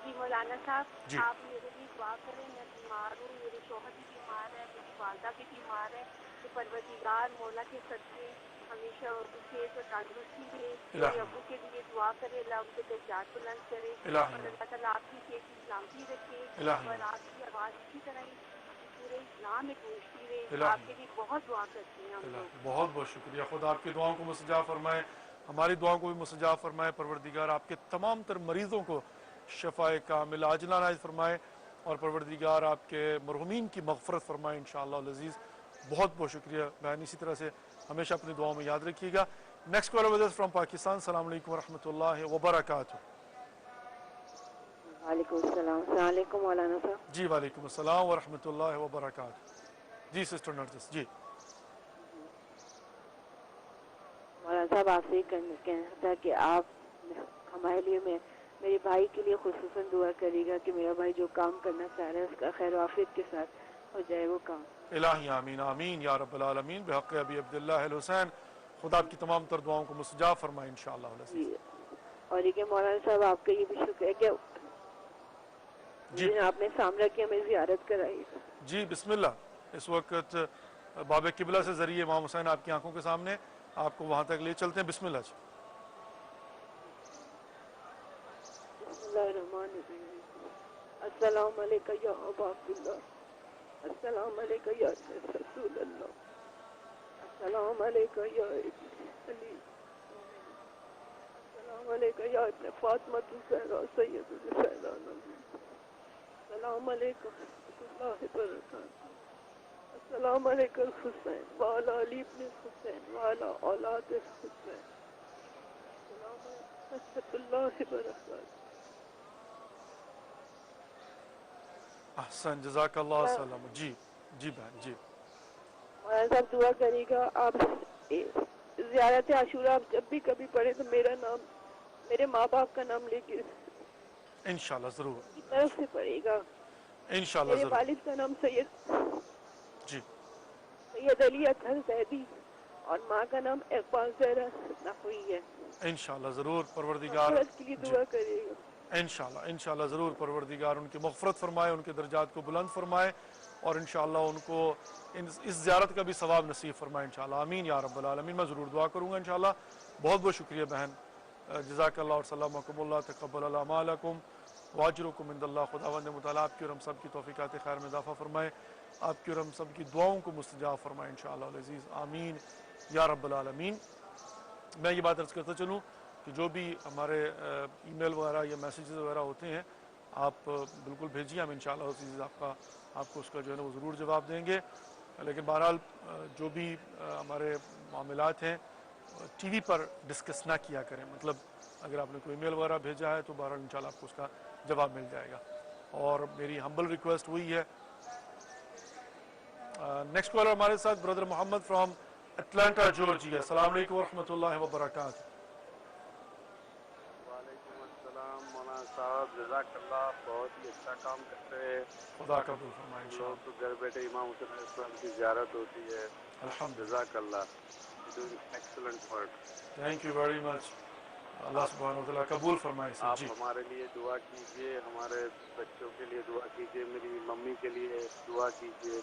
جی مولانا صاحب آپ میرے لیے دعا کریں، میں بیمار ہوں، میرے شوہر بھی بیمار ہے، میری والدہ بھی بیمار ہے، کہ پروردگار مولا کے صدقے ہمیشہ صحت و تندرستی دے۔ میرے ابو کے لیے دعا کرے، اللہ ان کے درجات بلند کرے، اور اللہ تعالیٰ آپ کی صحت کی سلامتی رکھے، اور آپ کی آواز اسی طرح ہی پورے اسلام میں گونجتی رہے۔ آپ کے لیے بہت دعا کرتی ہیں ہم لوگ۔ بہت بہت شکریہ، خدا آپ کی دعاؤں کو مستجاب فرمائے، ہماری دعاؤں کو بھی مستجاب فرمائے، پروردگار آپ کے تمام تر مریضوں کو شفاء کامل عاجلہ عنایت فرمائے، اور پروردگار آپ کے مرحومین کی مغفرت فرمائے انشاءاللہ العزیز۔ بہت بہت شکریہ بہن، اسی طرح سے ہمیشہ اپنی دعاؤں میں یاد رکھیے گا۔ Next caller with us from Pakistan. السلام علیکم ورحمۃ اللہ وبرکاتہ۔ وعلیکم السلام، السلام علیکم مولانا صاحب۔ جی وعلیکم السلام ورحمۃ اللہ وبرکاتہ۔ جی سسٹر نرجس جی۔ مولانا صاحب آپ سے کہنا تھا کہ آپ ہمارے لیے میرے بھائی کے لیے خصوصاً دعا کریے گا کہ میرا بھائی جو کام کرنا چاہ رہا ہے اس کا خیر و عافیت کے ساتھ ہو جائے وہ کام۔ الہی آمین آمین یا رب العالمین، بحق ابی عبداللہ الحسین، خدا آپ کی تمام تر دعاؤں کو مستجاب فرمائے انشاءاللہ العزیز۔ اور یہ کہ مولانا صاحب آپ کا یہ بھی شکر ہے کہ آپ نے سامرا کی ہمیں زیارت کرائی۔ جی بسم اللہ، اس وقت باب قبلہ سے ذریعے امام حسین آپ کی آنکھوں کے سامنے، آپ کو وہاں تک لے چلتے ہیں۔ بسم اللہ جی۔ بسم اللہ الرحمن الرحیم۔ السلام علیکم یا ابا عبداللہ، السلام علیکم یا رسول اللہ، السلام علیکم یا علی، السلام علیکم یا ابن فاطمہ الزہرا سید الفیضان، السلام علیکم ورحمۃ اللہ وبرکاتہ، السلام علیکم الحسین وعلی علی ابن الحسین وعلی اولاد الحسین، السلام علیکم ورحمۃ اللہ وبرکاتہ۔ احسن، جزاک اللہ سلام۔ جی جی بہن جی۔ مولانا صاحب دعا کرے گا، آپ زیارت عاشورہ آپ جب بھی کبھی پڑھیں تو میرا نام، میرے ماں باپ کا نام لے کے انشاءاللہ ضرور کی طرف سے پڑھے گا۔ انشاءاللہ میرے ضرور۔ والد کا نام سید جی علی اطہر زیدی اور ماں کا نام اقبال زہرا نقوی ہے۔ انشاءاللہ ضرور پروردگار کے لیے دعا کرے گا۔ انشاءاللہ ضرور پروردگار ان کی مغفرت فرمائے، ان کے درجات کو بلند فرمائے، اور انشاءاللہ ان کو اس زیارت کا بھی ثواب نصیب فرمائے انشاءاللہ، آمین یا رب العالمین۔ میں ضرور دعا کروں گا انشاءاللہ۔ بہت بہت شکریہ بہن، جزاک اللہ اور سلامکم اللہ، تقبل اللہ اعمالکم واجرکم عند اللہ۔ خداوند متعالیٰ آپ کی اور ہم سب کی توفیقات خیر میں اضافہ فرمائے، آپ کی اور ہم سب کی دعاؤں کو مستجاب فرمائے انشاءاللہ العزیز، آمین یا رب العالمین۔ میں یہ بات عرض کرتا چلوں کہ جو بھی ہمارے ای میل وغیرہ یا میسیجز وغیرہ ہوتے ہیں آپ بالکل بھیجیے، ہم انشاءاللہ العزیز آپ کو اس کا جو ہے نا وہ ضرور جواب دیں گے۔ لیکن بہرحال جو بھی ہمارے معاملات ہیں ٹی وی پر ڈسکس نہ کیا کریں، مطلب اگر آپ نے کوئی ای میل وغیرہ بھیجا ہے تو بہرحال انشاءاللہ آپ کو اس کا جواب مل جائے گا۔ اور میری ہمبل ریکویسٹ وہی ہے۔ نیکسٹ کالر ہمارے ساتھ brother Muhammad from Atlanta Georgia. السلام علیکم ورحمۃ اللہ وبرکاتہ۔ وعلیکم السلام مولانا صاحب، جزاک اللہ، بہت ہی اچھا کام کرتے ہیں۔ خدا قبول فرمائے ہم لوگ انشاءاللہ۔ تو گھر بیٹھے امام حسین علیہ السلام کی زیارت ہوتی ہے، جزاک اللہ، doing excellent work. Thank you very much, اللہ سبحانہ و تعالیٰ قبول فرمائے سر۔ آپ جی ہمارے لیے دعا کیجئے، ہمارے بچوں کے لیے دعا کیجئے، میری ممی کے لیے دعا کیجئے،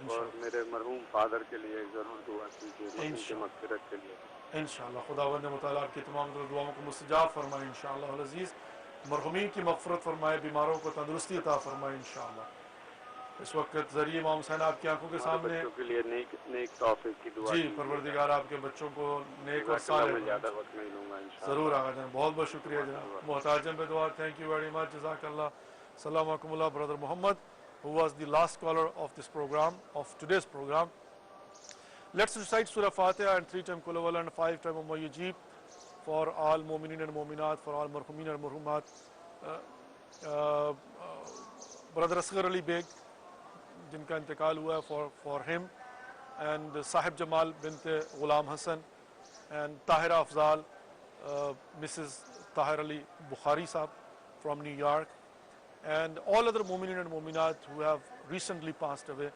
اور میرے مرحوم فادر کے لیے ضرور دعا کیجئے ان کی مغفرت کے لیے۔ انشاءاللہ خداوند متعالیٰ آپ کی تمام دعاؤں کو مستجاب فرمائے انشاءاللہ العزیز، مرحومین کی مغفرت فرمائے، بیماروں کو تندرستی عطا فرمائے انشاءاللہ۔ اس وقت ذریعہ امام حسین آپ کی آنکھوں کے سامنے، بچوں کے لیے نیک توفیق کی دعا جی پروردگار آپ کے بچوں کو نیک اور جزاک اللہ، میں صالح زیادہ وقت نہیں لوں گا انشاءاللہ۔ ضرور آقا جان، بہت بہت شکریہ جناب، محتاجم پہ دعا، تھینک یو ویری مچ، جزاک اللہ۔ السلام علیکم اللہ برادر محمد who was the last caller of this program, of today's program. Let's recite Surah Fatiha and 3 times Qul Huwallahu and 5 times Amma Yujib for all mu'mineen and mu'minat, for all marhumeen and marhumat. Brother Asghar Ali Beg, جن کا انتقال ہوا ہے for him, and Sahib Jamal bint Ghulam Hassan, and Tahira Afzal, Mrs. Tahir Ali Bukhari Sahab from New York, and all other mu'mineen and mu'minat who have recently passed away.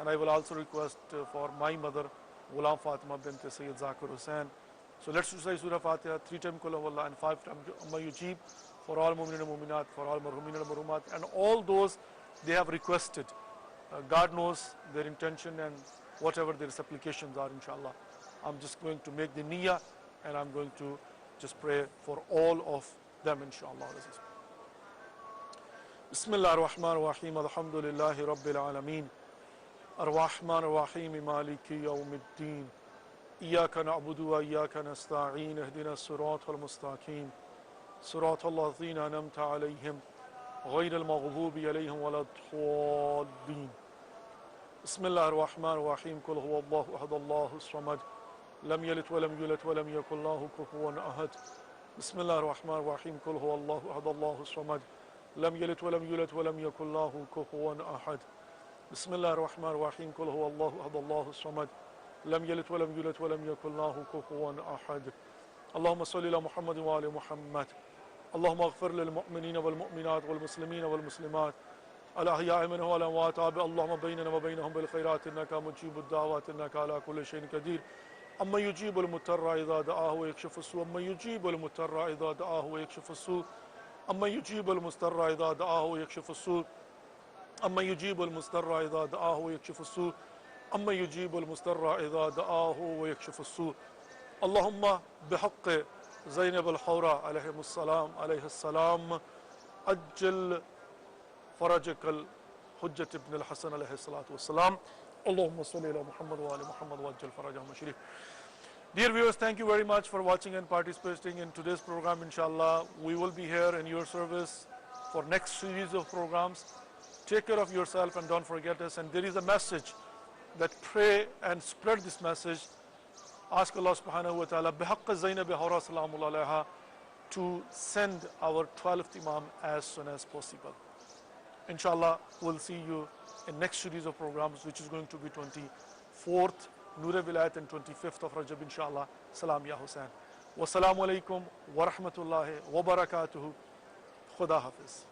And I will also request for my mother, Ghulam Fatima bint Sayyid Zakir Hussain. So let's recite Surah Fatiha 3 times Qul Huwallah and 5 times Amma Yujib for all Mu'minin and Mu'minat, for all Marhumin and Marhumat, and all those they have requested. God knows their intention and whatever their supplications are, inshallah. I'm just going to make the niyyah and I'm going to just pray for all of them, inshallah. Bismillah ar-Rahman ar-Rahim, alhamdulillahi rabbil alameen, ar-Rahman ar-Rahim, maliki yawmiddin, iyaka na'budu wa iyaka nasta'een, ihdina as-sirat al-mustaqim, sirat alladhina an'amta alayhim, غير المغضوب عليهم ولا الضالين. بسم الله الرحمن الرحيم. قل هو الله أحد الله الصمد لم يلد ولم يولد ولم يكن له كفوا أحد. بسم الله الرحمن الرحيم. قل هو الله أحد الله الصمد لم يلد ولم يولد ولم يكن له كفوا أحد. بسم الله الرحمن الرحيم. قل هو الله أحد الله الصمد لم يلد ولم يولد ولم يكن له كفوا أحد. اللهم صل على محمد وآل محمد. اللهم اغفر للمؤمنين والمؤمنات والمسلمين والمسلمات الأحياء منهم والأموات. اللهم بيننا وبينهم بالخيرات إنك مجيب الدعوات إنك على كل شيء قدير. أما يجيب المضطر إذا دعاه ويكشف السوء. أما يجيب المضطر إذا دعاه ويكشف السوء. أما يجيب المضطر إذا دعاه ويكشف السوء. أما يجيب المضطر إذا دعاه ويكشف السوء. أما يجيب المضطر إذا دعاه ويكشف السوء. اللهم بحق زينب الحورة عليه السلام أجل فرجك الحجة ابن الحسن عليه الصلاة والسلام. اللهم صل على محمد وآل محمد وأجل فرجهم الشريف. Dear viewers, thank you very much for watching and participating in today's program. Inshallah, we will be here in your service for next series of programs. Take care of yourself and don't forget us. And there is a message that pray and spread this message. Ask Allah subhanahu wa ta'ala bihaqqa Zainab Hawra salamullah alayha to send our 12th Imam as soon as possible. Inshallah, we'll see you in next series of programs, which is going to be 24th Noor Vilayat and 25th of Rajab, inshallah. Salam ya Hussain. Wassalamu alaikum wa rahmatullahi wa barakatuhu. Khuda Hafiz.